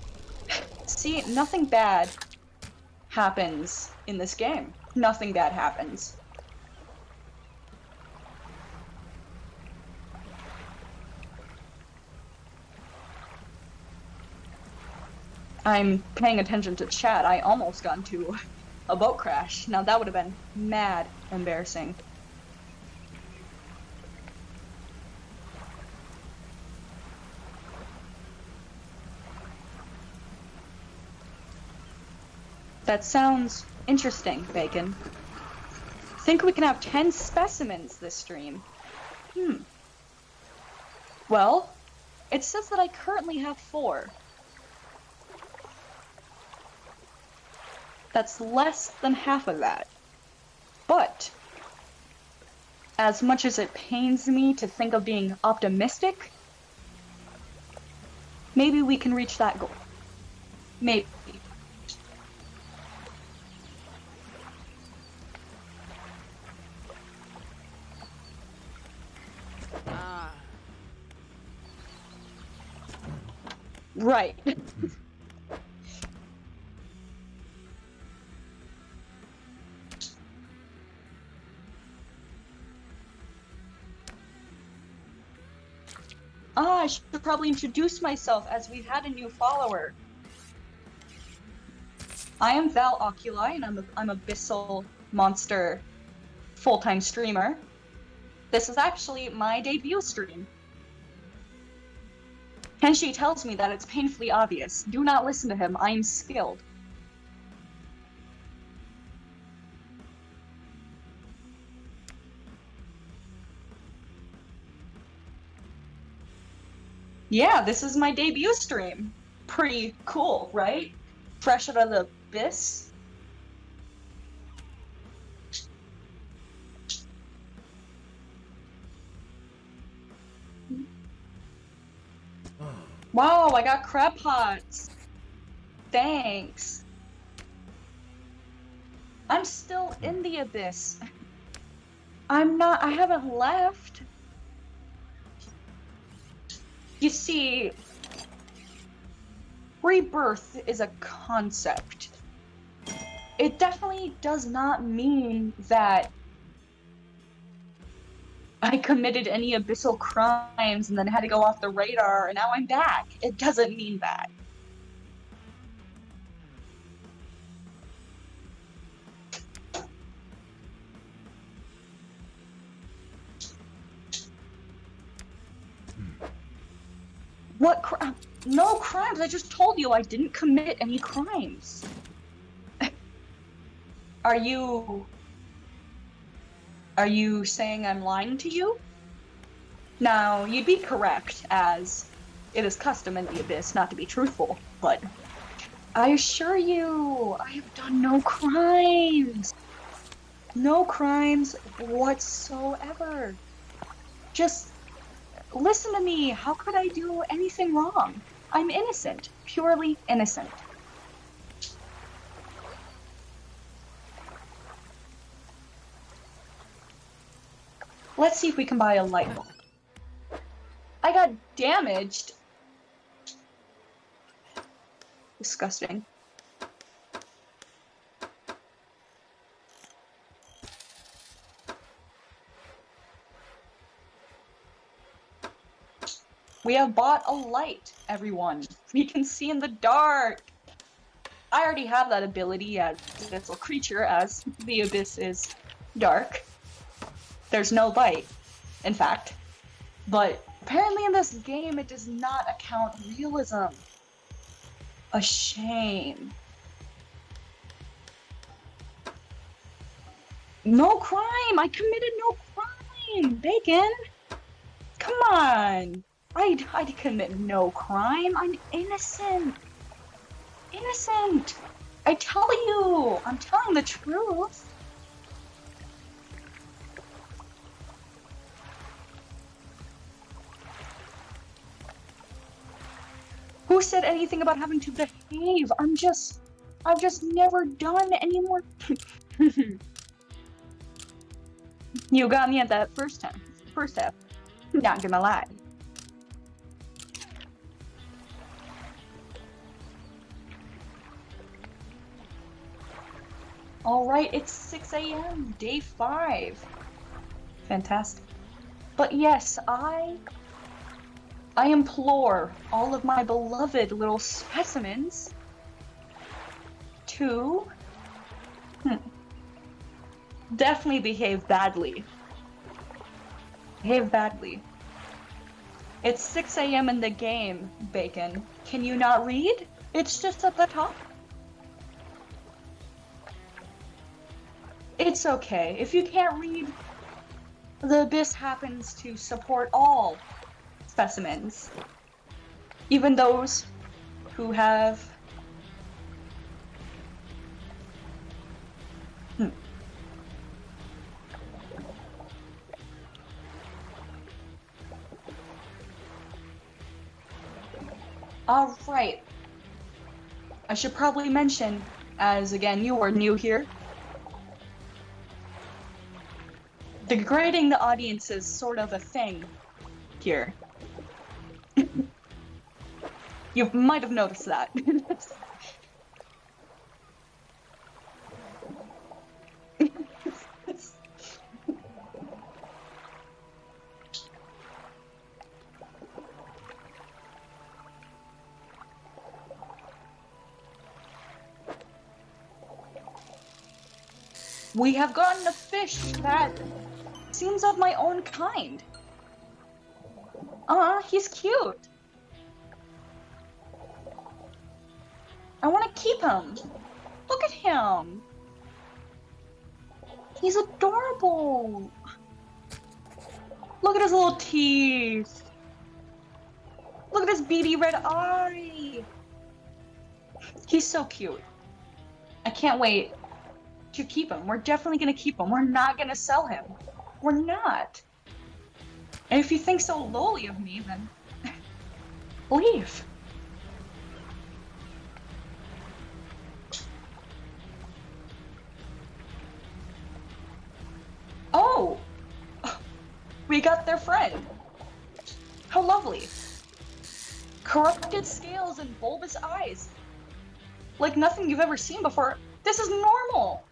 See, nothing bad happens in this game. Nothing bad happens. I'm paying attention to chat. I almost got into a boat crash. Now that would have been mad embarrassing. That sounds interesting, Bacon. Think we can have 10 specimens this stream. Well, it says that I currently have 4. That's less than half of that. But, as much as it pains me to think of being optimistic, maybe we can reach that goal. Maybe. Right. I should probably introduce myself as we've had a new follower. I am Val Oculi, and I'm Abyssal Monster full-time streamer. This is actually my debut stream. Kenshi tells me that it's painfully obvious. Do not listen to him, I'm skilled. Yeah, this is my debut stream. Pretty cool, right? Fresh out of the abyss. Wow, I got crab pots. Thanks. I'm still in the abyss. I haven't left. You see, rebirth is a concept. It definitely does not mean that I committed any abyssal crimes and then had to go off the radar and now I'm back. It doesn't mean that. What crime? No crimes. I just told you I didn't commit any crimes. Are you saying I'm lying to you? Now, you'd be correct, as it is custom in the Abyss not to be truthful, but I assure you, I have done no crimes. No crimes whatsoever. Just listen to me. How could I do anything wrong? I'm innocent. Purely innocent. Let's see if we can buy a light bulb. I got damaged. Disgusting. We have bought a light, everyone. We can see in the dark. I already have that ability as a little creature, as the abyss is dark. There's no light, in fact. But apparently in this game, it does not account realism. A shame. No crime! I committed no crime! Bacon! Come on! I'd commit no crime. I'm innocent. Innocent! I tell you! I'm telling the truth. Who said anything about having to behave? I've just never done any more. You got me at that first half. Not gonna lie. Alright, it's 6 a.m., day 5. Fantastic. But yes, I implore all of my beloved little specimens 2 definitely behave badly. Behave badly. It's 6 a.m. in the game, Bacon. Can you not read? It's just at the top. It's okay. If you can't read, the Abyss happens to support all specimens. Even those who have... Alright. I should probably mention, as again, you are new here, degrading the audience is sort of a thing here. You might have noticed that. We have gotten a fish that seems of my own kind. He's cute. I want to keep him. Look at him. He's adorable. Look at his little teeth. Look at his beady red eye. He's so cute. I can't wait to keep him. We're definitely gonna keep him. We're not gonna sell him. We're not. And if you think so lowly of me, then leave. Oh! We got their friend. How lovely. Corrupted scales and bulbous eyes. Like nothing you've ever seen before. This is normal.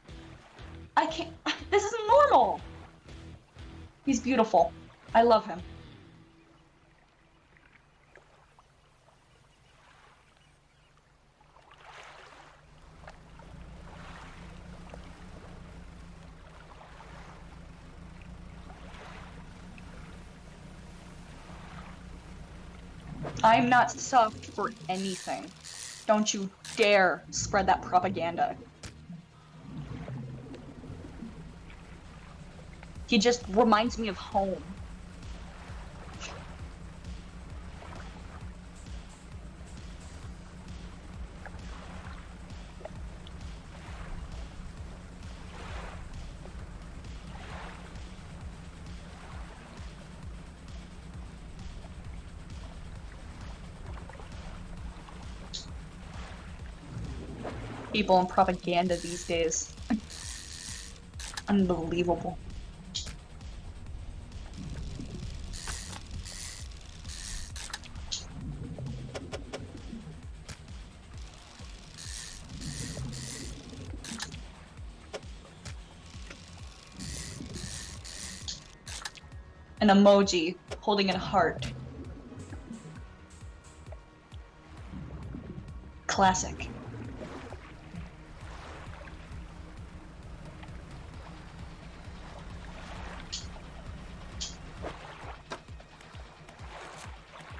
I can't... This isn't normal. He's beautiful. I love him. I'm not soft for anything. Don't you dare spread that propaganda. He just reminds me of home. People in propaganda these days. Unbelievable. An emoji holding a heart. Classic.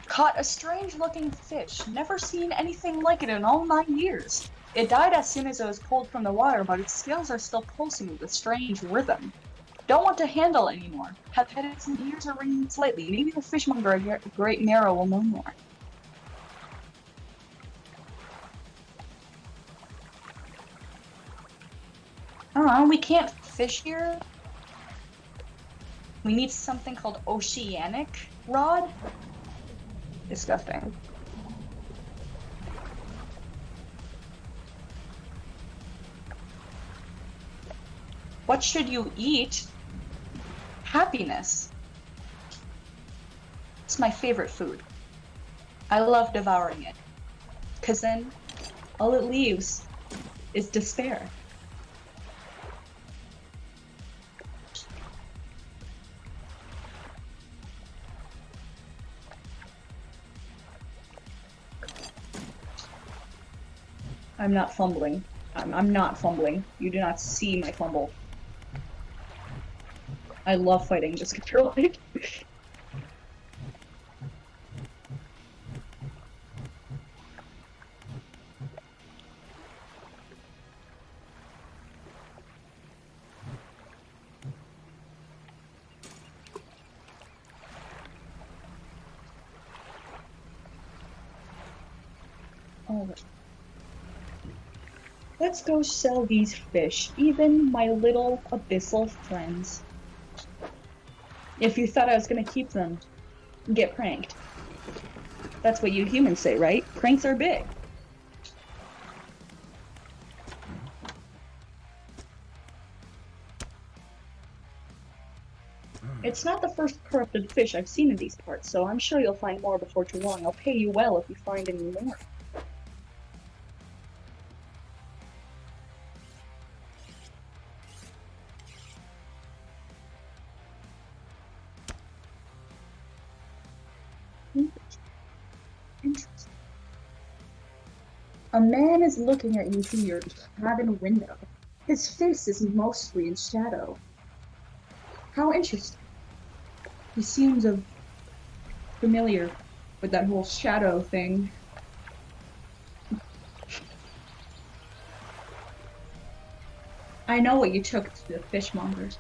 Caught a strange-looking fish. Never seen anything like it in all 9 years. It died as soon as it was pulled from the water, but its scales are still pulsing with a strange rhythm. Don't want to handle anymore. Have headaches and ears are ringing slightly. Maybe the fishmonger at Great Narrow will know more. We can't fish here. We need something called oceanic rod. Disgusting. What should you eat? Happiness. It's my favorite food. I love devouring it. 'Cause then all it leaves is despair. I'm not fumbling. I'm not fumbling. You do not see my fumble. I love fighting this controller. Alright. Let's go sell these fish, even my little abyssal friends. If you thought I was gonna keep them, get pranked. That's what you humans say, right? Pranks are big. It's not the first corrupted fish I've seen in these parts, so I'm sure you'll find more before too long. I'll pay you well if you find any more. Interesting. A man is looking at you through your cabin window. His face is mostly in shadow. How interesting. He seems familiar with that whole shadow thing. I know what you took to the fishmongers.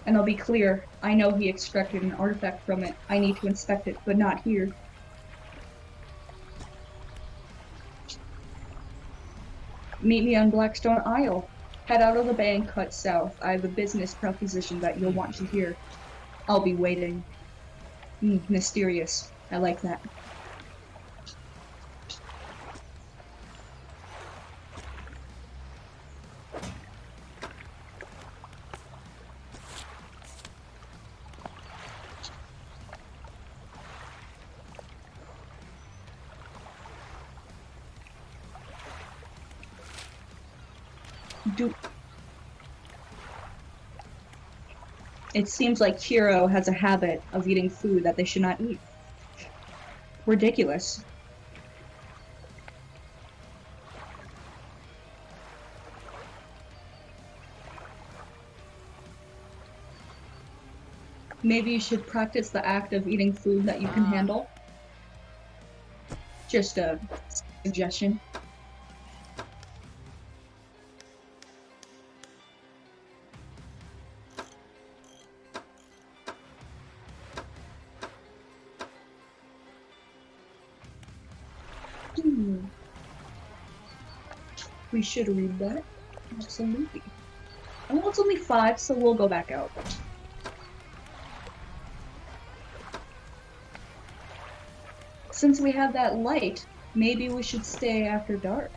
And I'll be clear, I know he extracted an artifact from it. I need to inspect it, but not here. Meet me on Blackstone Isle. Head out of the bay and cut south. I have a business proposition that you'll want to hear. I'll be waiting. Mysterious. I like that. It seems like Hiro has a habit of eating food that they should not eat. Ridiculous. Maybe you should practice the act of eating food that you can handle. Just a suggestion. We should read that. Absolutely. Well, it's only 5, so we'll go back out. Since we have that light, maybe we should stay after dark.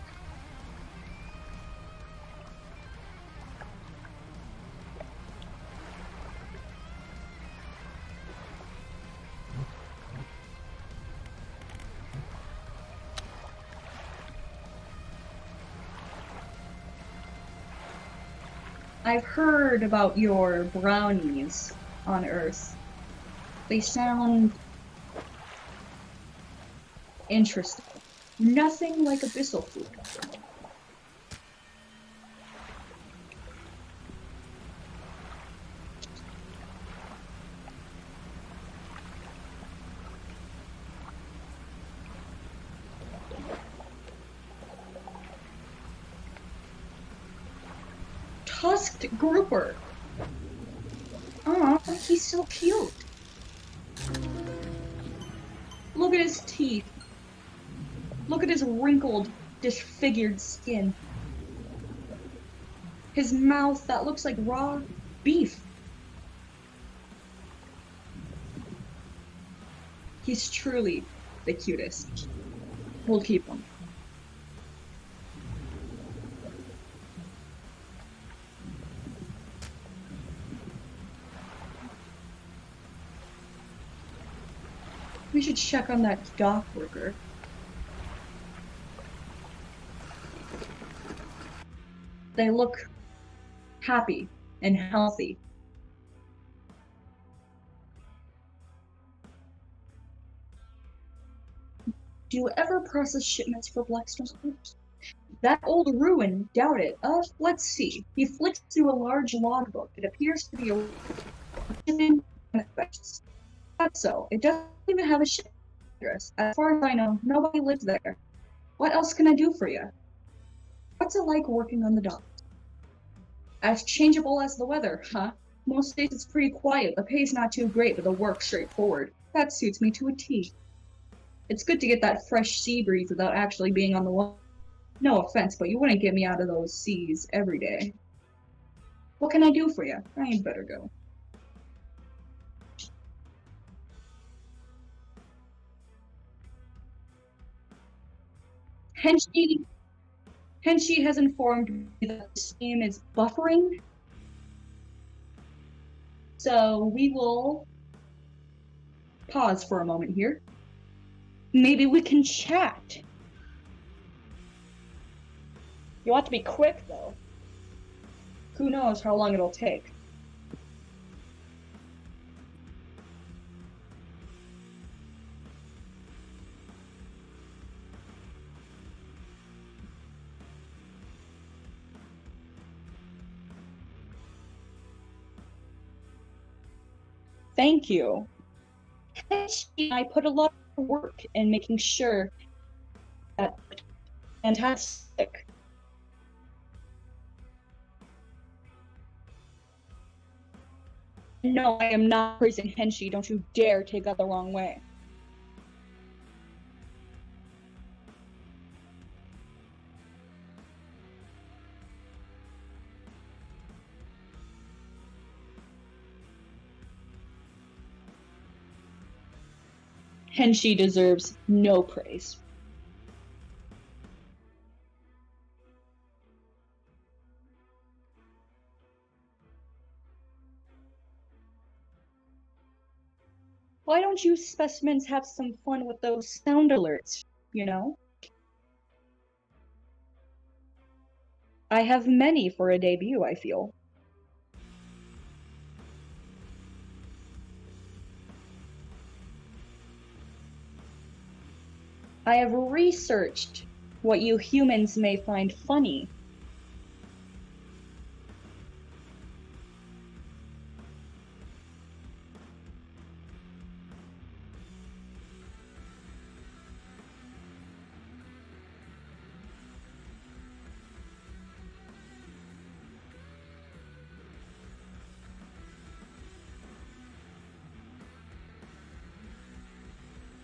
I've heard about your brownies on Earth. They sound interesting. Nothing like abyssal food. Tusked grouper. Aw, he's so cute. Look at his teeth. Look at his wrinkled, disfigured skin. His mouth that looks like raw beef. He's truly the cutest. We'll keep him. We should check on that dock worker. They look happy and healthy. Do you ever process shipments for Blackstone? That old ruin, doubt it. Let's see. He flicks through a large logbook. It appears to be a shipping manifest. That's so. It doesn't even have a ship address. As far as I know, nobody lives there. What else can I do for you? What's it like working on the dock? As changeable as the weather, huh? Most days it's pretty quiet. The pay's not too great, but the work's straightforward. That suits me to a T. It's good to get that fresh sea breeze without actually being on the water. No offense, but you wouldn't get me out of those seas every day. What can I do for you? I better go. Henshi, Henshi has informed me that the stream is buffering, so we will pause for a moment here. Maybe we can chat. You want to be quick, though. Who knows how long it'll take. Thank you. I put a lot of work in making sure that fantastic. No, I am not praising Henshi. Don't you dare take that the wrong way. Henshi deserves no praise. Why don't you specimens have some fun with those sound alerts, you know? I have many for a debut, I feel. I have researched what you humans may find funny.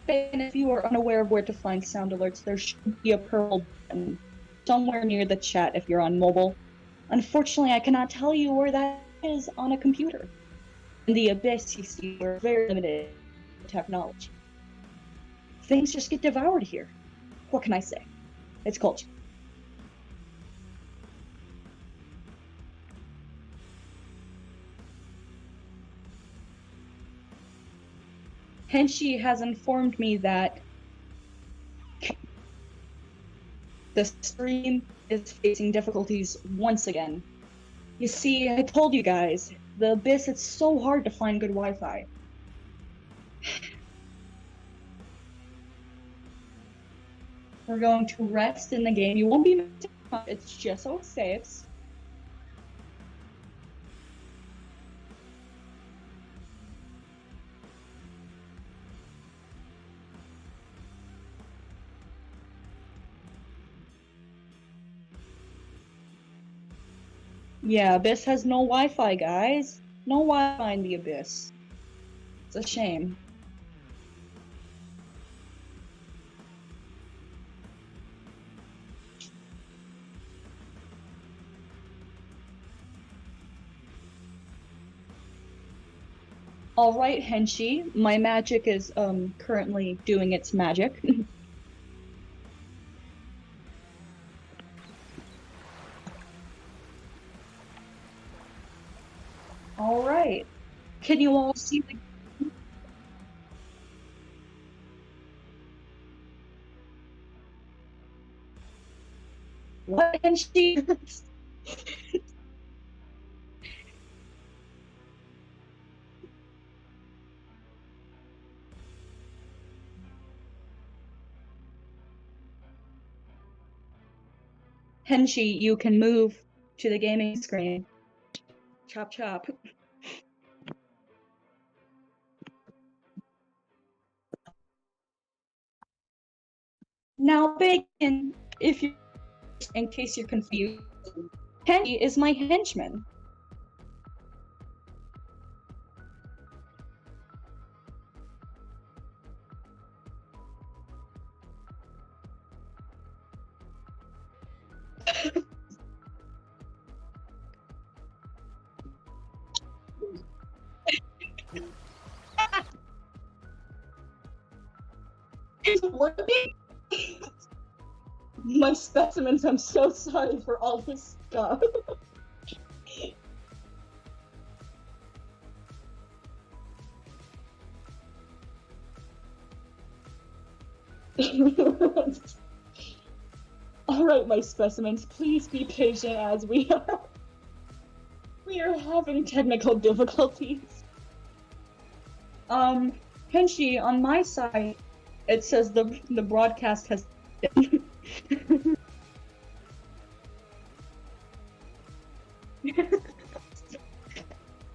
And if you are unaware of where to find sound alerts, there should be a purple button somewhere near the chat if you're on mobile. Unfortunately, I cannot tell you where that is on a computer. In the abyss, you see, we're very limited technology. Things just get devoured here. What can I say? It's culture. Henshi has informed me that the stream is facing difficulties once again. You see, I told you guys, the abyss, it's so hard to find good Wi-Fi. We're going to rest in the game. You won't be missing much. It's just so it saves. Yeah, Abyss has no Wi-Fi, guys. No Wi-Fi in the Abyss. It's a shame. All right, Henshi, my magic is currently doing its magic. All right. Can you all see the what, Henshi? Henshi, you can move to the gaming screen. Chop chop. Now, Bacon, in case you're confused, Henshi is my henchman. It's working. My specimens, I'm so sorry for all this stuff. Alright, my specimens, please be patient as we are having technical difficulties. Henshi, on my side, it says the broadcast has been.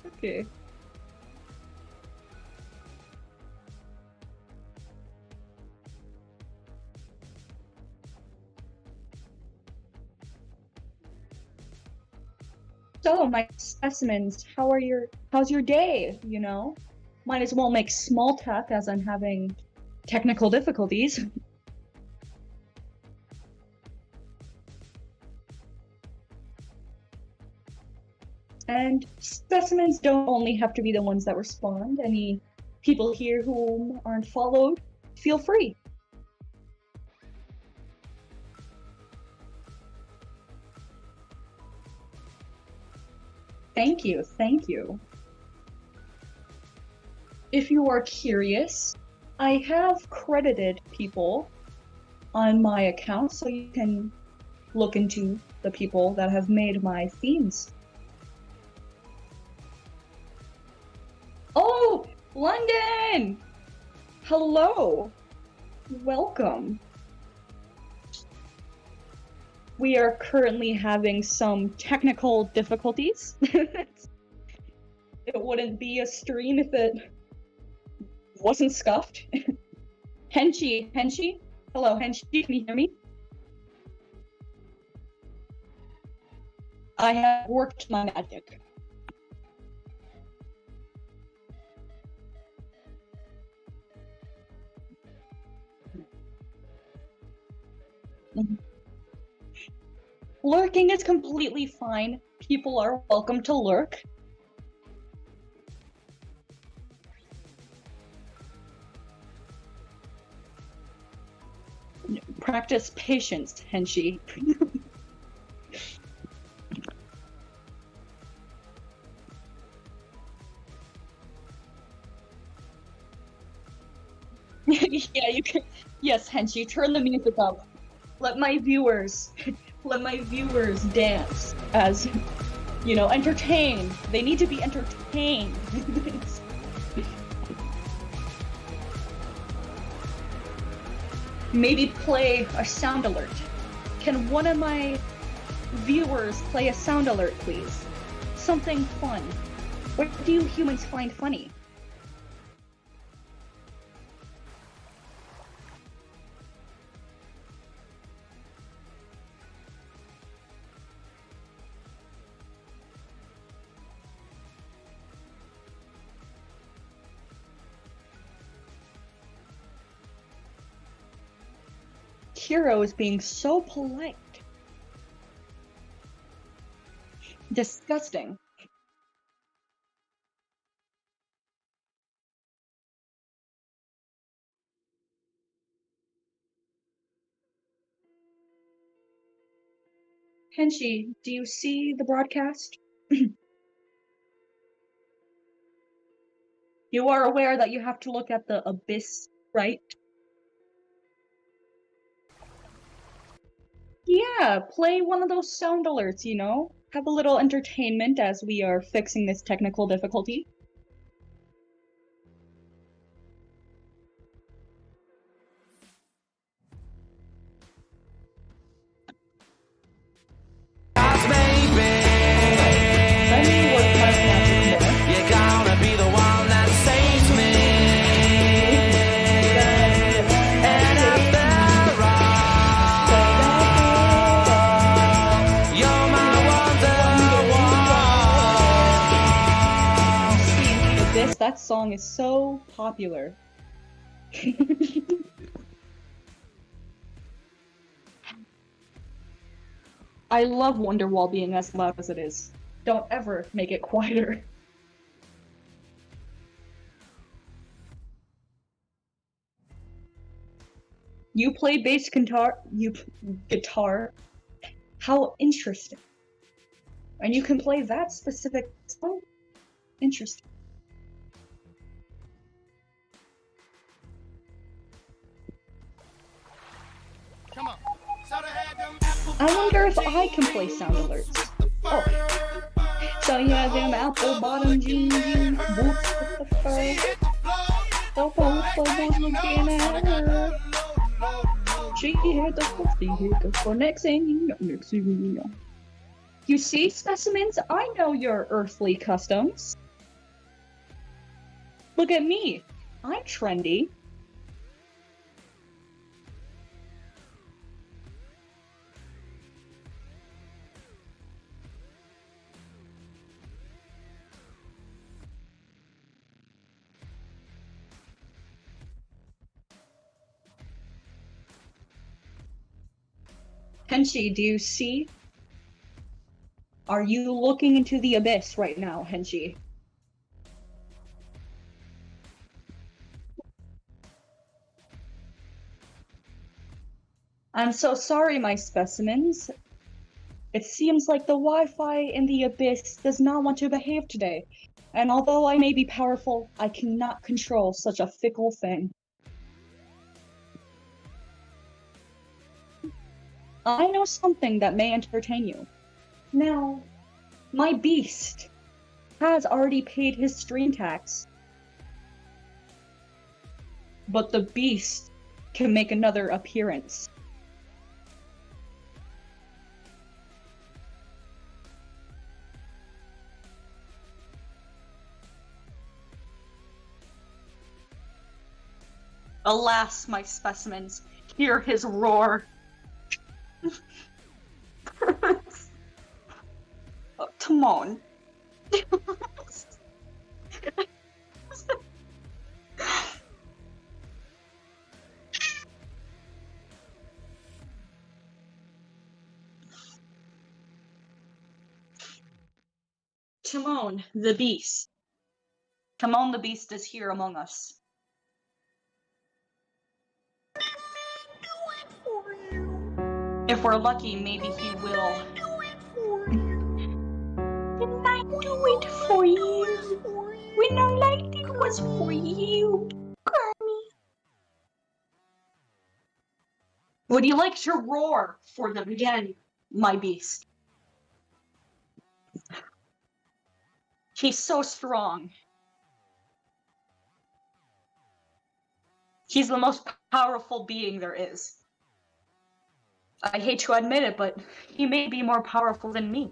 Okay. So, my specimens, how's your day, you know? Might as well make small talk as I'm having technical difficulties. And specimens don't only have to be the ones that respond. Any people here who aren't followed, feel free. Thank you, thank you. If you are curious, I have credited people on my account, so you can look into the people that have made my themes. Oh, London! Hello! Welcome. We are currently having some technical difficulties. It wouldn't be a stream if it wasn't scuffed. Henshi? Hello, Henshi, can you hear me? I have worked my magic. Lurking is completely fine. People are welcome to lurk. Practice patience, Henshi. Yeah, you can. Yes, Henshi, turn the music up. Let my viewers dance as, you know, entertained. They need to be entertained. Maybe play a sound alert. Can one of my viewers play a sound alert, please? Something fun. What do you humans find funny? Hero is being so polite. Disgusting. Henshi, do you see the broadcast? You are aware that you have to look at the abyss, right? Yeah, play one of those sound alerts, you know? Have a little entertainment as we are fixing this technical difficulty. Abyss, that song is so popular. I love Wonderwall being as loud as it is. Don't ever make it quieter. You play bass guitar? How interesting. And you can play that specific song? Interesting. Come on. I wonder if I can play sound alerts. Oh. So you have them apple bottom jeans, boots with the fur. The whole was looking at her. She hit the for next thing you know. You see, specimens, I know your earthly customs. Look at me. I'm trendy. Henshi, do you see? Are you looking into the abyss right now, Henshi? I'm so sorry, my specimens. It seems like the Wi-Fi in the abyss does not want to behave today. And although I may be powerful, I cannot control such a fickle thing. I know something that may entertain you. Now, my beast has already paid his stream tax. But the beast can make another appearance. Alas, my specimens, hear his roar. Timon. Timon, the beast. Timon the beast is here among us. If we're lucky, maybe he will. Didn't I do it for you? When I liked it was for you, Granny. Would you like to roar for them again, my beast? He's so strong. He's the most powerful being there is. I hate to admit it, but he may be more powerful than me.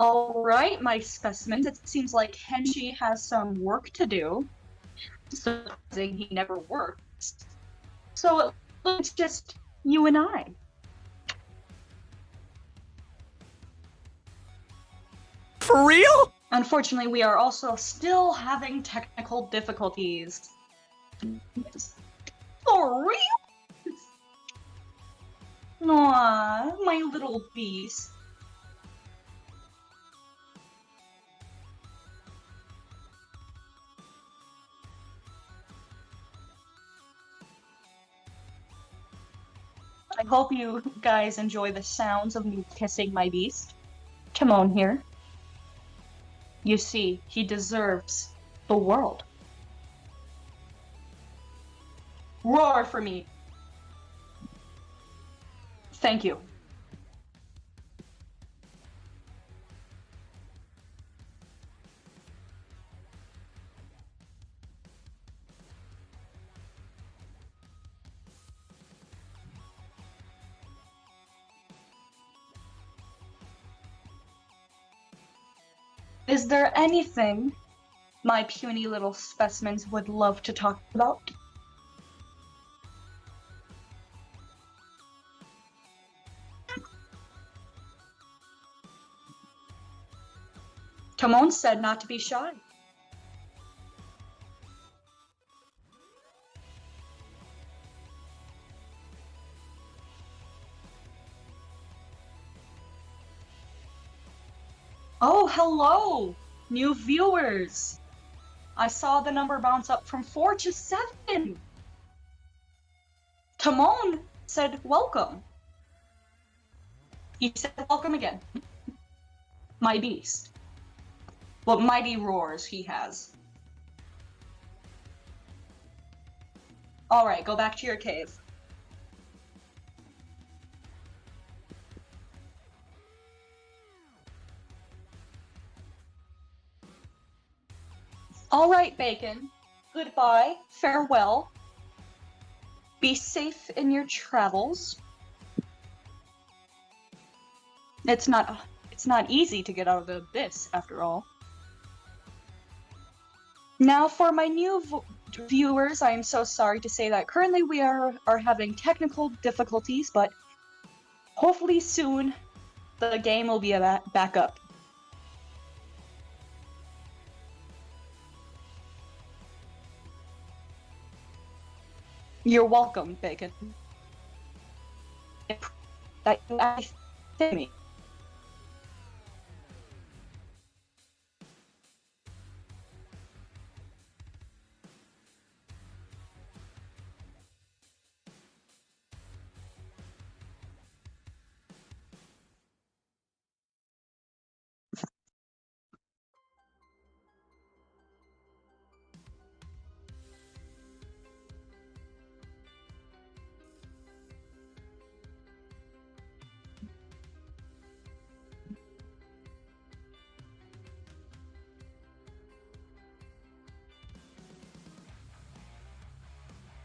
Alright, my specimens, it seems like Henshi has some work to do. Supposing he never works. So it's just you and I. For real? Unfortunately, we are also still having technical difficulties. For real? Aww, my little beast. I hope you guys enjoy the sounds of me kissing my beast. Timon here. You see, he deserves the world. Roar for me. Thank you. Is there anything my puny little specimens would love to talk about? Timon said not to be shy. Oh, hello, new viewers. I saw the number bounce up from 4 to 7. Timon said welcome. He said welcome again. My beast. What mighty roars he has. Alright, go back to your cave. Alright, Bacon. Goodbye. Farewell. Be safe in your travels. It's not easy to get out of the abyss, after all. Now for my new viewers, I am so sorry to say that currently we are having technical difficulties, but hopefully soon the game will be back up. You're welcome, Bacon. That you actually me.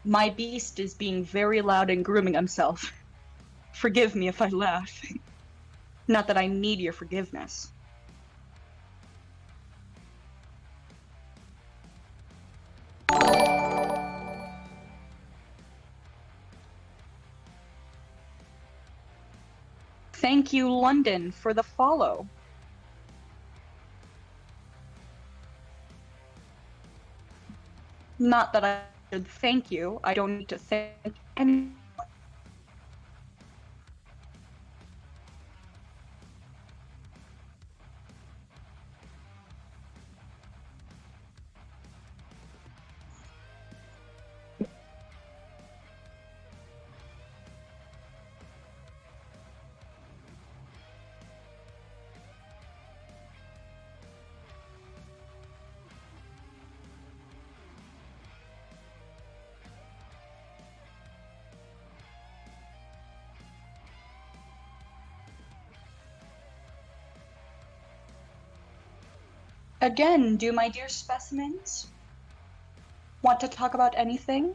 My beast is being very loud and grooming himself. Forgive me if I laugh. Not that I need your forgiveness. Thank you, London, for the follow. Not that I should thank you. I don't need to thank anyone. Again, do my dear specimens want to talk about anything?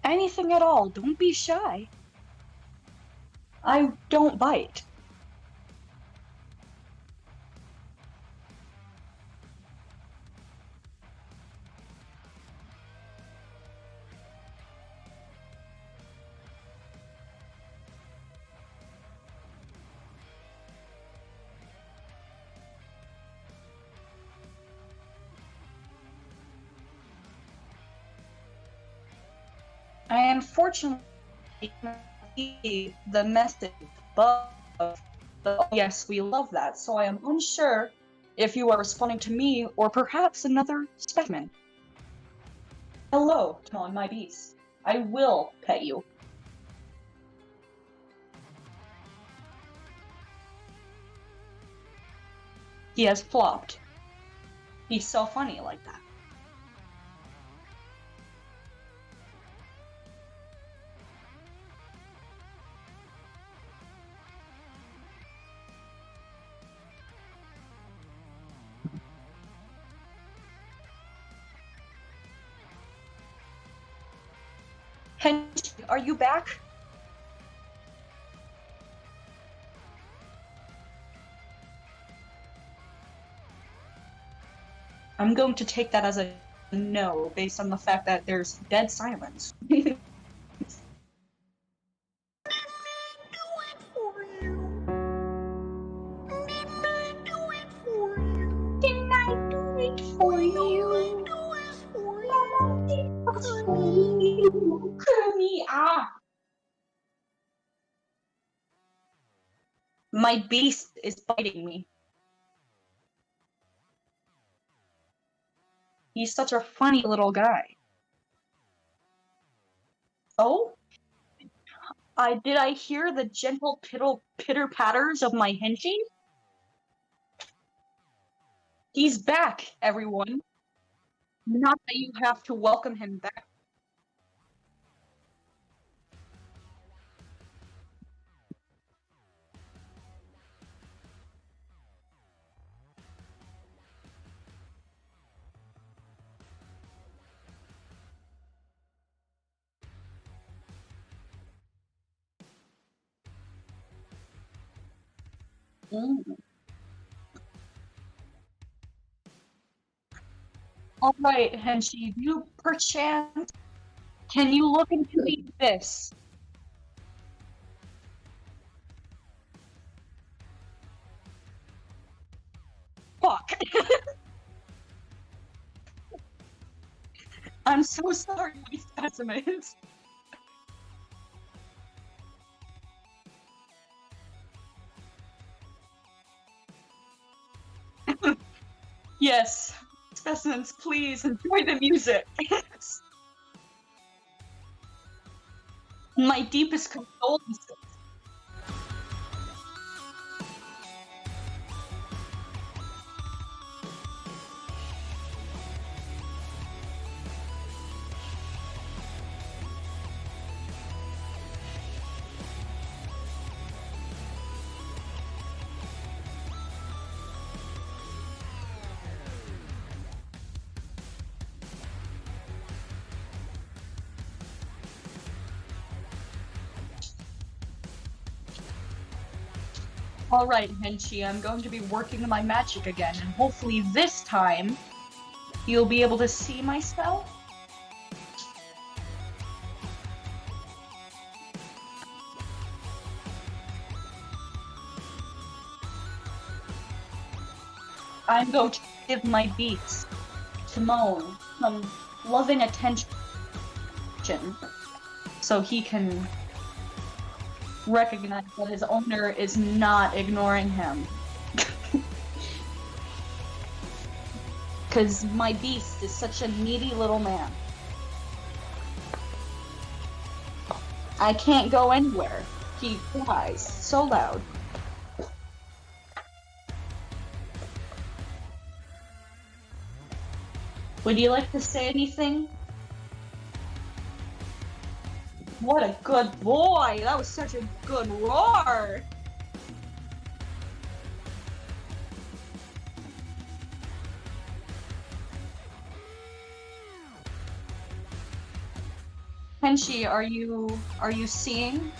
Anything at all, don't be shy. I don't bite. I unfortunately cannot see the message above. Yes, we love that, so I am unsure if you are responding to me or perhaps another specimen. Hello, Timon, my beast. I will pet you. He has flopped. He's so funny like that. Henshi, are you back? I'm going to take that as a no, based on the fact that there's dead silence. My beast is biting me. He's such a funny little guy. Oh? Did I hear the gentle pitter-patters of my Henshi? He's back, everyone. Not that you have to welcome him back. Alright, Henshi, you perchance, can you look into the abyss? Fuck. I'm so sorry, my specimens. Yes, specimens, please enjoy the music. My deepest condolences. Alright, Henshi, I'm going to be working my magic again, and hopefully this time you'll be able to see my spell. I'm going to give my beats to Moan some loving attention so he can recognize that his owner is not ignoring him. Because my beast is such a needy little man. I can't go anywhere. He cries so loud. Would you like to say anything? What a good boy! That was such a good roar! Henshi, are you seeing?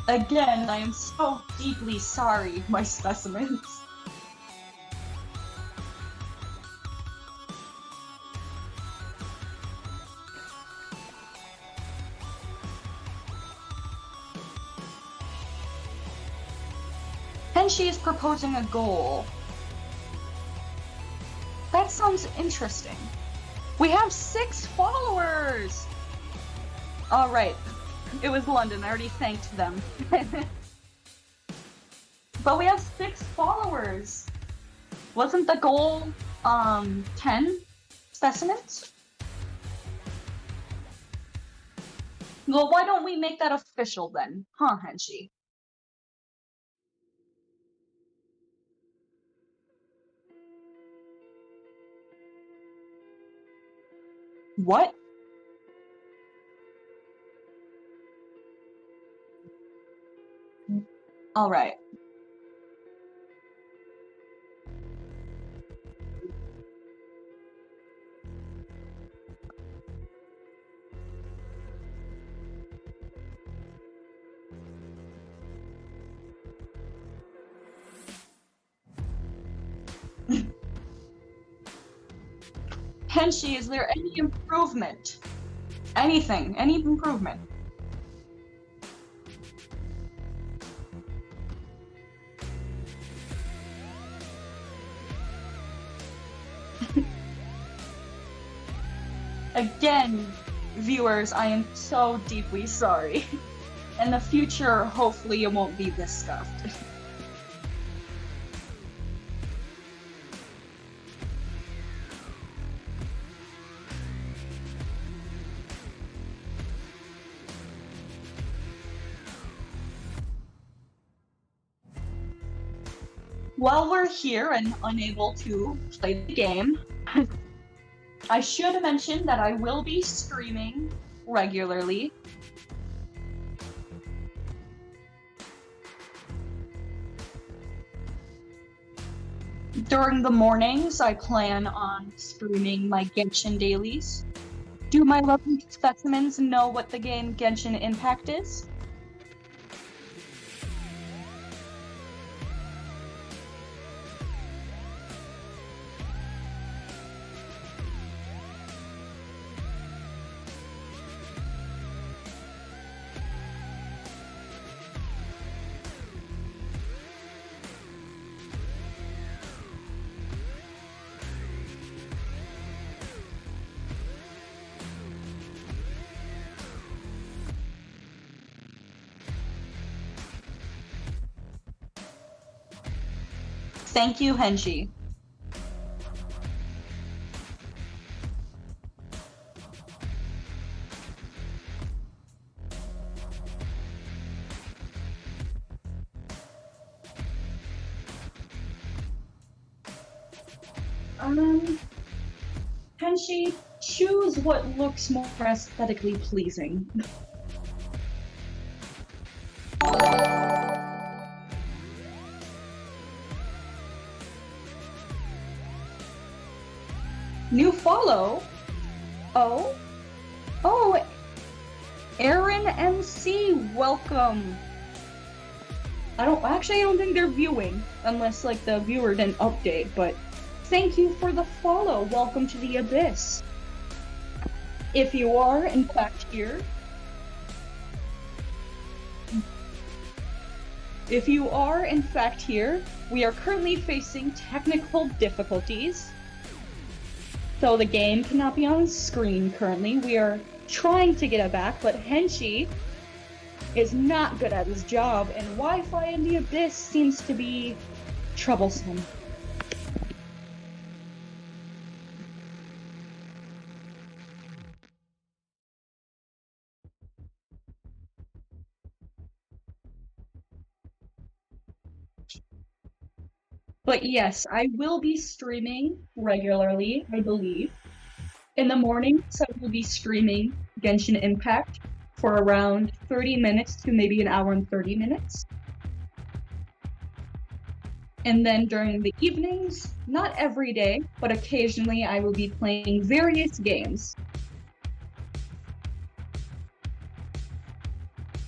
Again, I am so deeply sorry, my specimens. Henshi is proposing a goal. That sounds interesting. We have 6 followers! Alright. It was London, I already thanked them. But we have 6 followers! Wasn't the goal, 10 specimens? Well, why don't we make that official then? Huh, Henshi? What? Alright. Henshi, is there any improvement? Anything, any improvement? Again, viewers, I am so deeply sorry. In the future, hopefully it won't be this scuffed. While we're here and unable to play the game, I should mention that I will be streaming regularly. During the mornings, I plan on streaming my Genshin dailies. Do my lovely specimens know what the game Genshin Impact is? Thank you, Henshi. Henshi, choose what looks more aesthetically pleasing. New follow? Oh? Oh, Aaron MC, welcome. I don't think they're viewing, unless like the viewer didn't update, but thank you for the follow. Welcome to the Abyss. If you are in fact here, we are currently facing technical difficulties. So the game cannot be on screen currently. We are trying to get it back, but Henshi is not good at his job, and Wi-Fi in the Abyss seems to be troublesome. But yes, I will be streaming regularly, I believe. In the mornings, I will be streaming Genshin Impact for around 30 minutes to maybe an hour and 30 minutes. And then during the evenings, not every day, but occasionally I will be playing various games.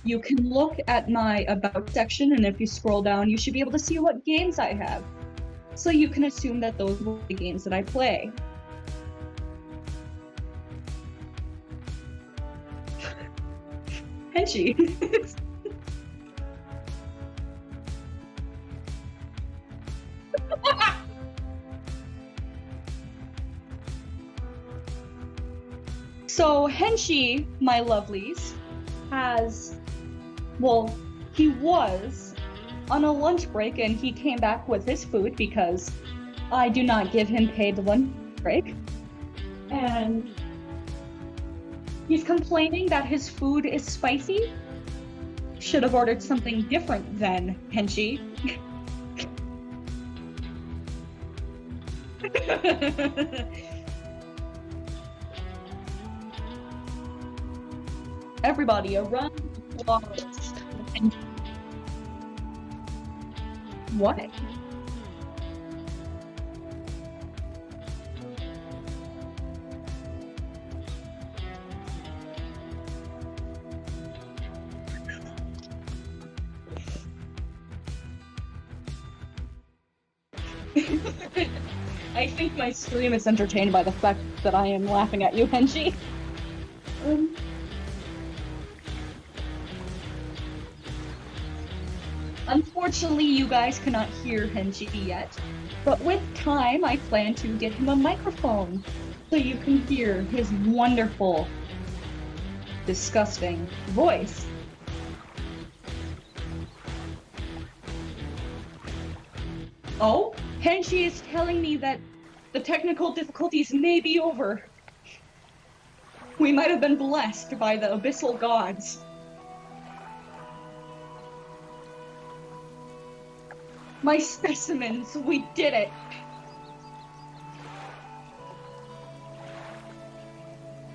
You can look at my About section, and if you scroll down, you should be able to see what games I have. So you can assume that those were the games that I play. Henshi. So Henshi, my lovelies, he was on a lunch break and he came back with his food because I do not give him paid lunch break. And he's complaining that his food is spicy. Should have ordered something different then, Henshi. Everybody, a run of applause. What? I think my stream is entertained by the fact that I am laughing at you, Henshi. Unfortunately, you guys cannot hear Henshi yet, but with time, I plan to get him a microphone so you can hear his wonderful, disgusting voice. Oh, Henshi is telling me that the technical difficulties may be over. We might have been blessed by the abyssal gods. My specimens, we did it!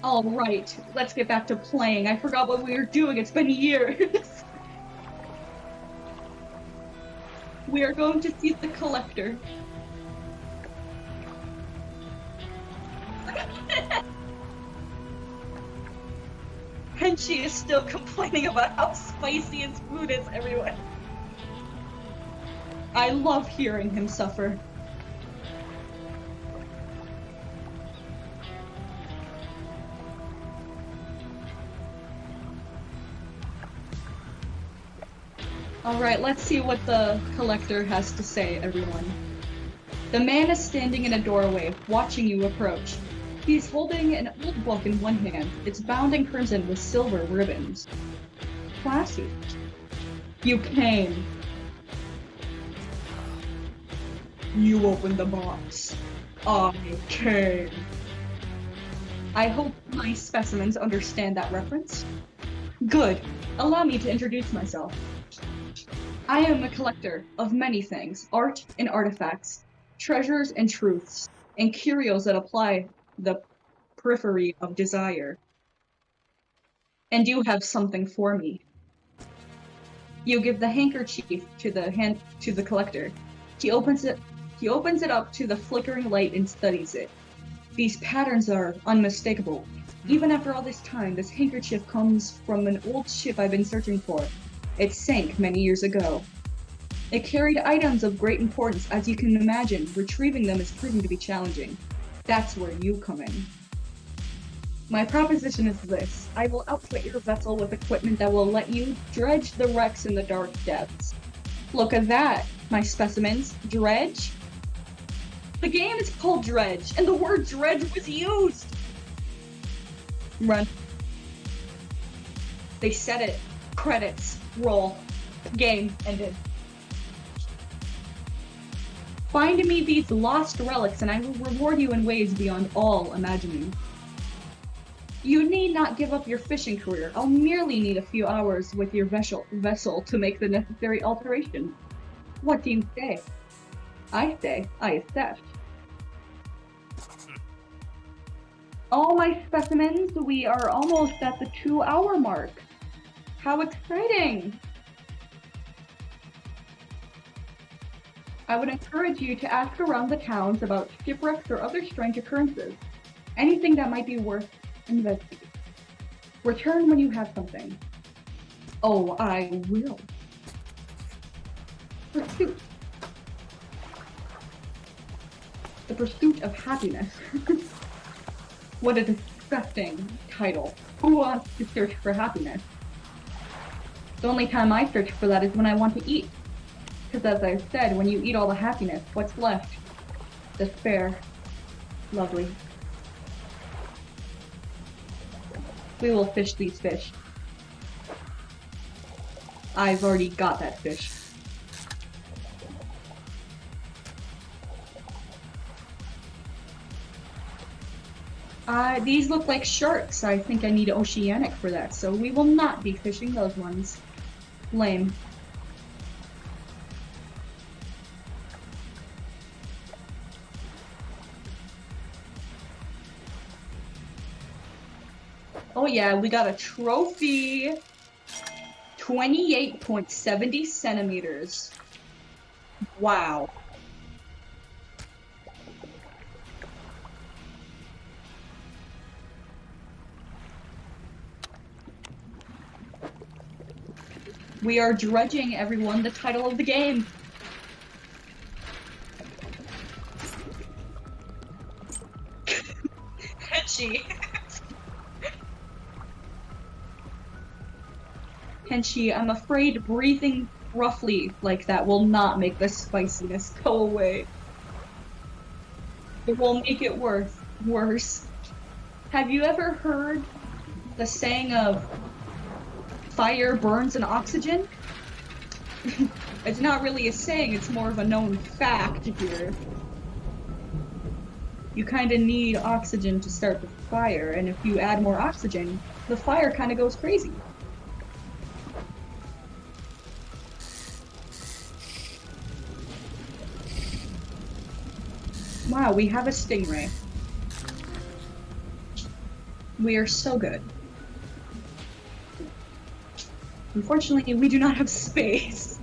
Alright, let's get back to playing. I forgot what we were doing, it's been years. We are going to see the collector. Henshi is still complaining about how spicy his food is everywhere. I love hearing him suffer. Alright, let's see what the collector has to say, everyone. The man is standing in a doorway, watching you approach. He's holding an old book in one hand. It's bound in crimson with silver ribbons. Classy. You came. You opened the box. I came. I hope my specimens understand that reference. Good. Allow me to introduce myself. I am a collector of many things, art and artifacts, treasures and truths, and curios that apply the periphery of desire. And you have something for me. You give the handkerchief to the collector. He opens it up to the flickering light and studies it. These patterns are unmistakable. Even after all this time, this handkerchief comes from an old ship I've been searching for. It sank many years ago. It carried items of great importance. As you can imagine, retrieving them is proving to be challenging. That's where you come in. My proposition is this. I will outfit your vessel with equipment that will let you dredge the wrecks in the dark depths. Look at that, my specimens. Dredge? The game is called Dredge, and the word dredge was used! Run. They said it. Credits. Roll. Game ended. Find me these lost relics and I will reward you in ways beyond all imagining. You need not give up your fishing career. I'll merely need a few hours with your vessel to make the necessary alteration. What do you say? I say, I accept. All my specimens, we are almost at the 2-hour mark. How exciting! I would encourage you to ask around the towns about shipwrecks or other strange occurrences. Anything that might be worth investigating. Return when you have something. Oh, I will. Pursuit. The pursuit of happiness. What a disgusting title. Who wants to search for happiness? The only time I search for that is when I want to eat. Because as I've said, when you eat all the happiness, what's left? Despair. Lovely. We will fish these fish. I've already got that fish. These look like sharks. I think I need oceanic for that, so we will not be fishing those ones. Lame. Oh yeah, we got a trophy. 28.70 centimeters. Wow. We are dredging, everyone, the title of the game. Henshi, I'm afraid breathing roughly like that will not make the spiciness go away. It will make it worse. Have you ever heard the saying of fire burns in oxygen? It's not really a saying, it's more of a known fact here. You kind of need oxygen to start the fire, and if you add more oxygen, the fire kind of goes crazy. Wow, we have a stingray. We are so good. Unfortunately, we do not have space.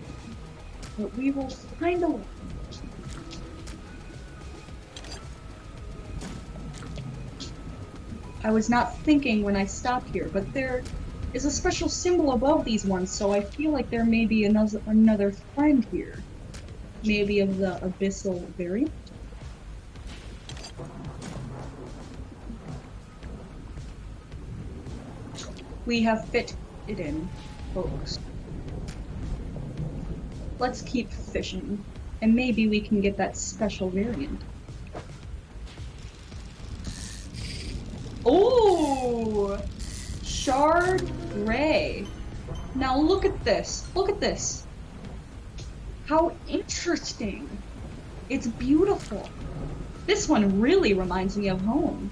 But we will find a way. I was not thinking when I stopped here, but there is a special symbol above these ones, so I feel like there may be another friend here. Maybe of the abyssal variant? We have fit it in, folks. Let's keep fishing, and maybe we can get that special variant. Ooh! Shard Ray. Now look at this. Look at this. How interesting. It's beautiful. This one really reminds me of home.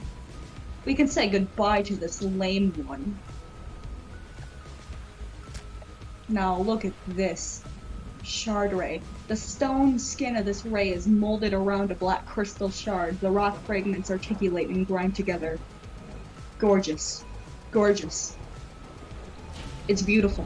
We can say goodbye to this lame one. Now look at this. Shard Ray. The stone skin of this ray is molded around a black crystal shard. The rock fragments articulate and grind together. Gorgeous. Gorgeous. It's beautiful.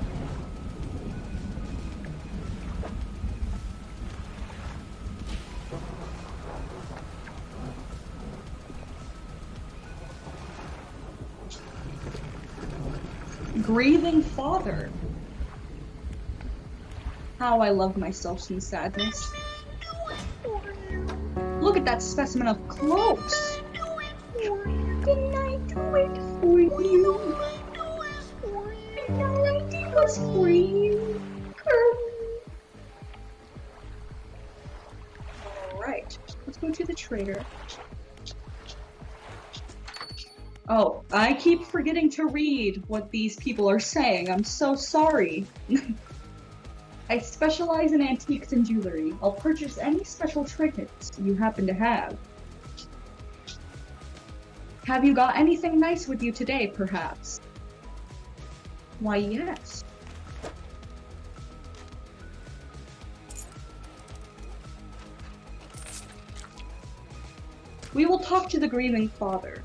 Grieving father. How I love myself some sadness. Look at that specimen up close. Didn't I do it for you? And all I did was for you. Alright, let's go to the trader. Oh, I keep forgetting to read what these people are saying. I'm so sorry. I specialize in antiques and jewelry. I'll purchase any special trinkets you happen to have. Have you got anything nice with you today, perhaps? Why, yes. We will talk to the grieving father.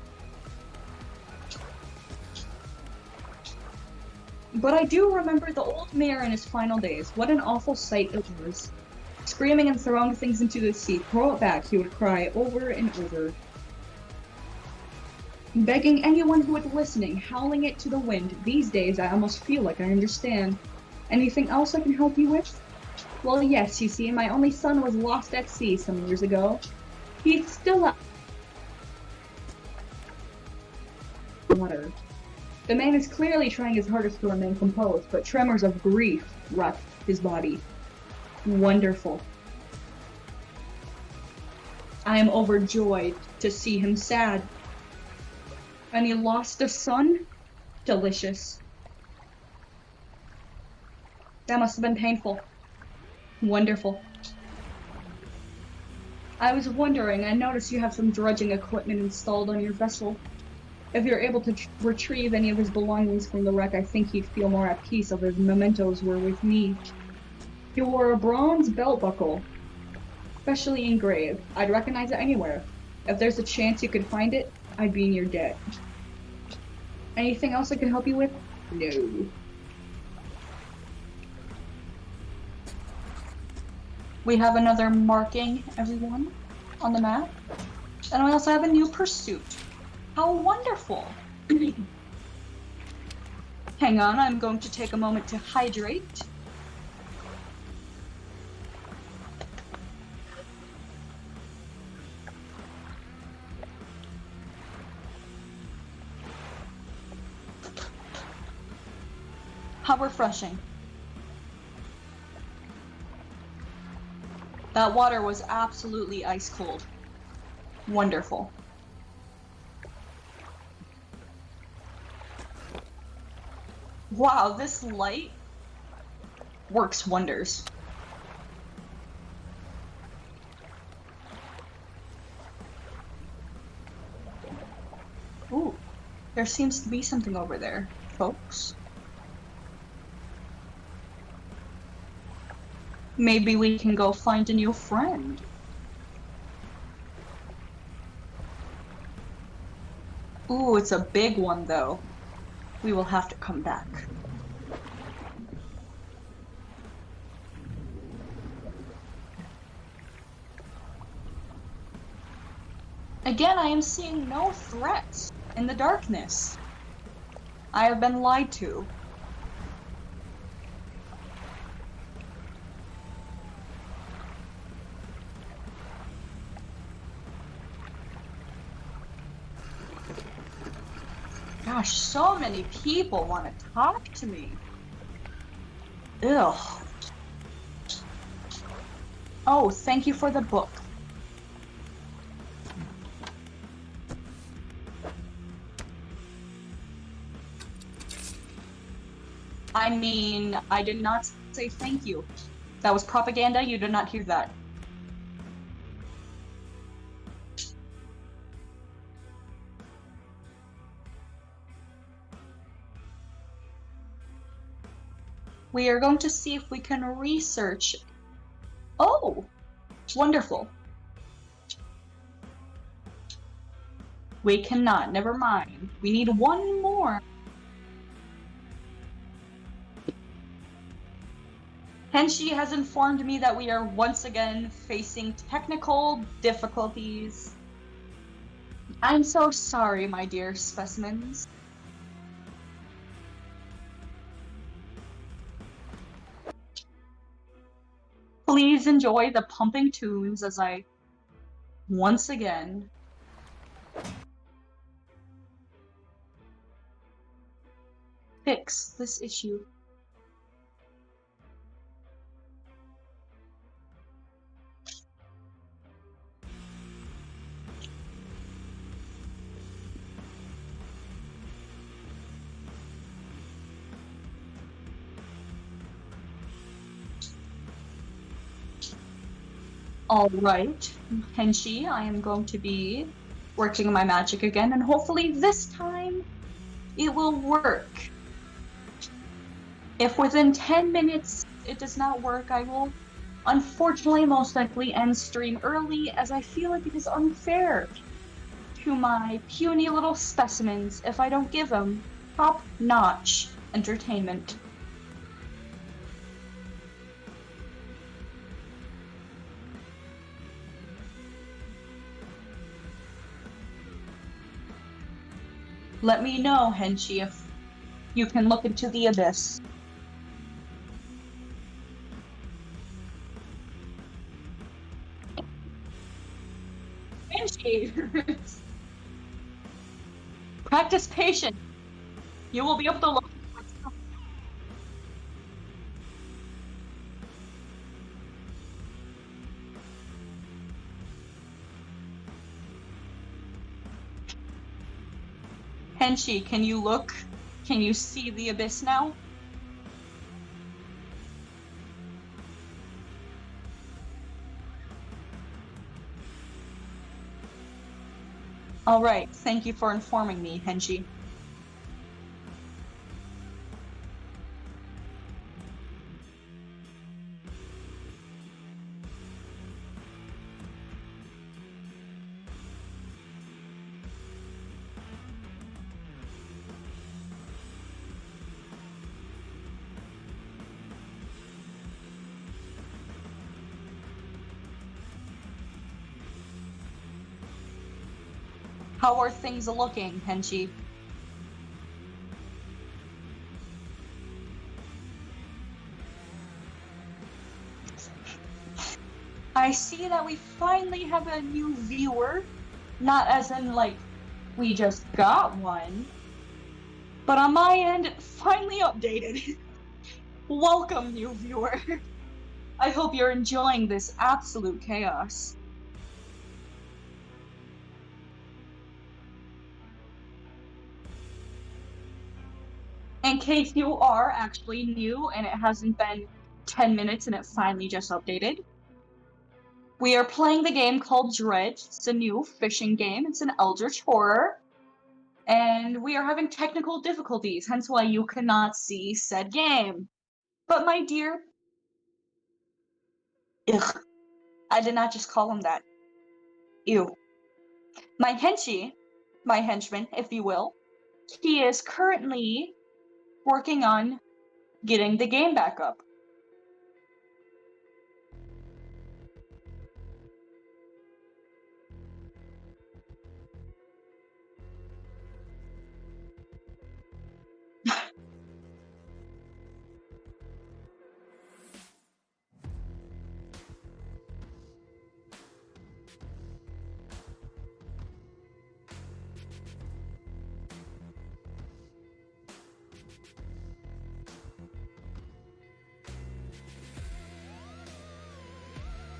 But I do remember the old mayor in his final days. What an awful sight it was. Screaming and throwing things into the sea. Throw it back, he would cry over and over. Begging anyone who would listening, howling it to the wind. These days, I almost feel like I understand. Anything else I can help you with? Well, yes, you see, my only son was lost at sea some years ago. He's still up. Water. The man is clearly trying his hardest to remain composed, but tremors of grief wrecked his body. Wonderful. I am overjoyed to see him sad. And he lost a son? Delicious. That must have been painful. Wonderful. I was wondering, I noticed you have some dredging equipment installed on your vessel. If you're able to retrieve any of his belongings from the wreck, I think he'd feel more at peace if his mementos were with me. He wore a bronze belt buckle, specially engraved. I'd recognize it anywhere. If there's a chance you could find it, I'd be in your debt. Anything else I can help you with? No. We have another marking, everyone, on the map. And we also have a new pursuit. How wonderful! Hang on, I'm going to take a moment to hydrate. How refreshing. That water was absolutely ice cold. Wonderful. Wow, this light works wonders. Ooh, there seems to be something over there, folks. Maybe we can go find a new friend. Ooh, it's a big one though. We will have to come back. Again, I am seeing no threats in the darkness. I have been lied to. Gosh, so many people want to talk to me. Ugh. Oh, thank you for the book. I mean, I did not say thank you. That was propaganda, you did not hear that. We are going to see if we can research. Oh, wonderful. We cannot, never mind. We need one more. Henshi has informed me that we are once again facing technical difficulties. I'm so sorry, my dear specimens. Please enjoy the pumping tunes as I once again fix this issue. Alright, Henshi, I am going to be working my magic again, and hopefully this time it will work. If within 10 minutes it does not work, I will unfortunately most likely end stream early, as I feel like it is unfair to my puny little specimens if I don't give them top-notch entertainment. Let me know, Henshi, if you can look into the abyss. Henshi! Practice patience. You will be able to look. Henshi, can you look? Can you see the abyss now? Alright, thank you for informing me, Henshi. How are things looking, Henshi? I see that we finally have a new viewer. Not as in, like, we just got one. But on my end, finally updated. Welcome, new viewer. I hope you're enjoying this absolute chaos. In case you are actually new and it hasn't been 10 minutes and it finally just updated, we are playing the game called Dredge. It's a new fishing game. It's an eldritch horror. And we are having technical difficulties, hence why you cannot see said game. But my dear... Ugh. I did not just call him that. Ew. My henchman, if you will, he is currently working on getting the game back up.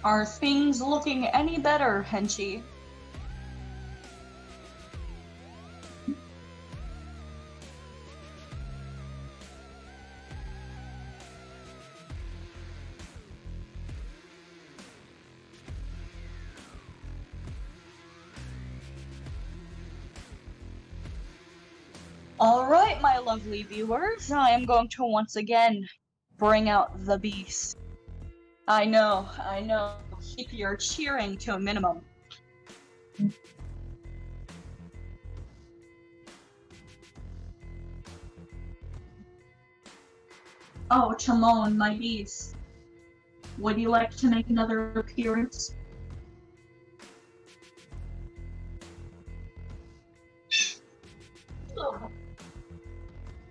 Are things looking any better, Henchy? Alright, my lovely viewers, I am going to once again bring out the beast. I know. Keep your cheering to a minimum. Oh, Timon, my beast. Would you like to make another appearance?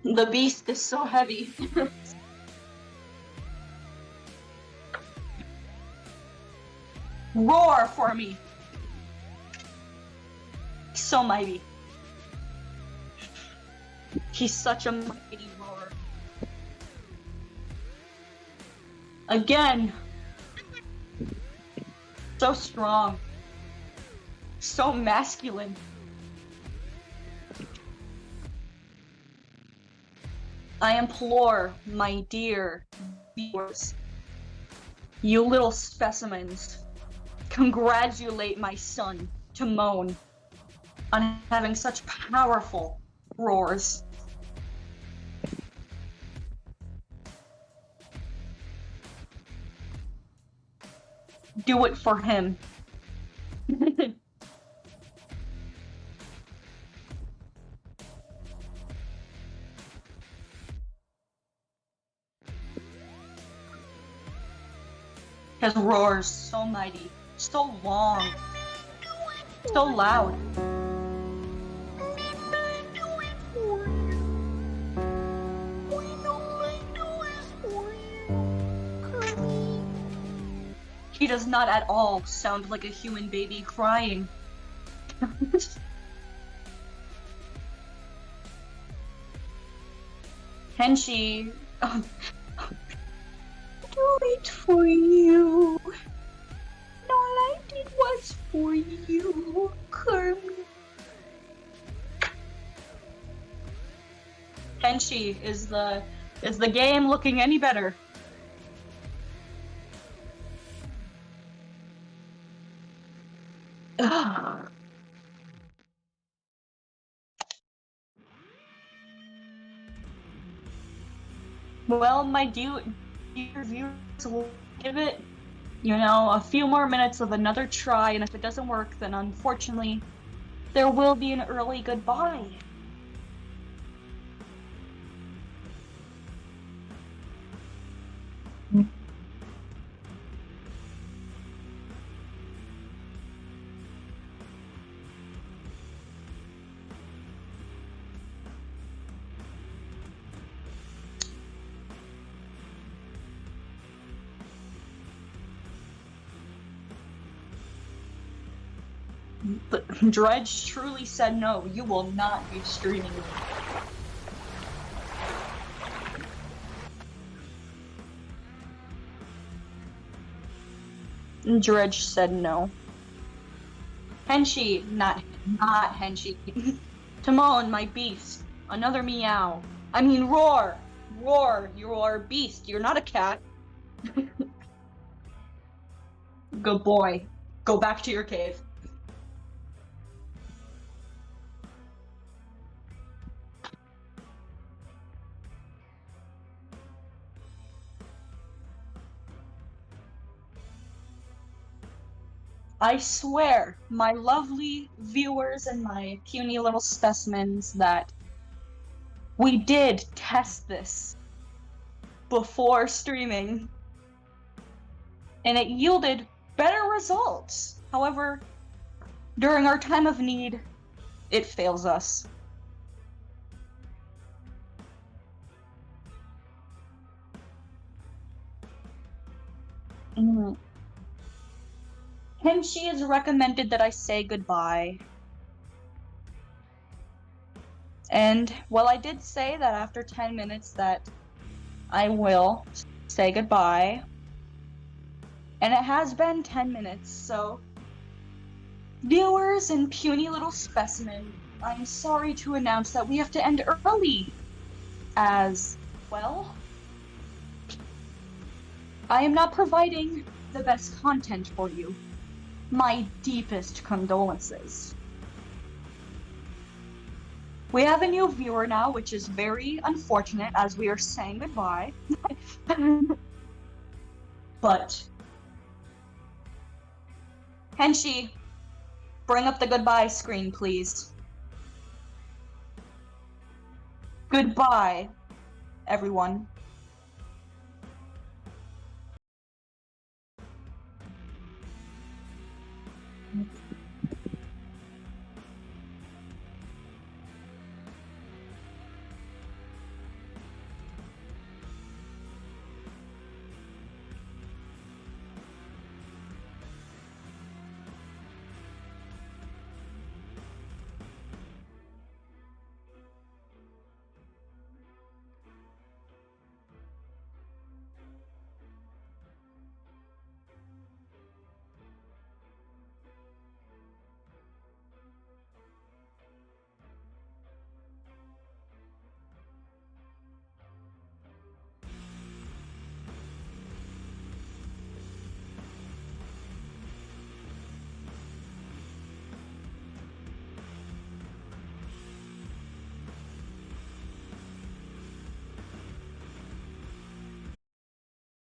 The beast is so heavy. Roar for me! So mighty. He's such a mighty roar. Again! So strong. So masculine. I implore, my dear viewers, you little specimens, congratulate my son, Timon, on having such powerful roars. Do it for him. His roars so mighty, so long, so loud. He does not at all sound like a human baby crying. Henchy, do it for you. And all I did was for you, Kermit. Henchy, is the game looking any better? Ugh. Well, my dear viewers, will give it, a few more minutes of another try, and if it doesn't work, then unfortunately, there will be an early goodbye. But Dredge truly said no, you will not be streaming me. Dredge said no. Henshi, not Henshi. Timon, my beast. Another meow. I mean, roar! Roar, you are a beast. You're not a cat. Good boy. Go back to your cave. I swear, my lovely viewers and my puny little specimens, that we did test this before streaming, and it yielded better results. However, during our time of need, it fails us. Henshi has recommended that I say goodbye. And, well, I did say that after 10 minutes that I will say goodbye. And it has been 10 minutes, so... Viewers and puny little specimen, I'm sorry to announce that we have to end early. As, well... I am not providing the best content for you. My deepest condolences. We have a new viewer now, which is very unfortunate as we are saying goodbye. But... Henshi, bring up the goodbye screen, please. Goodbye, everyone.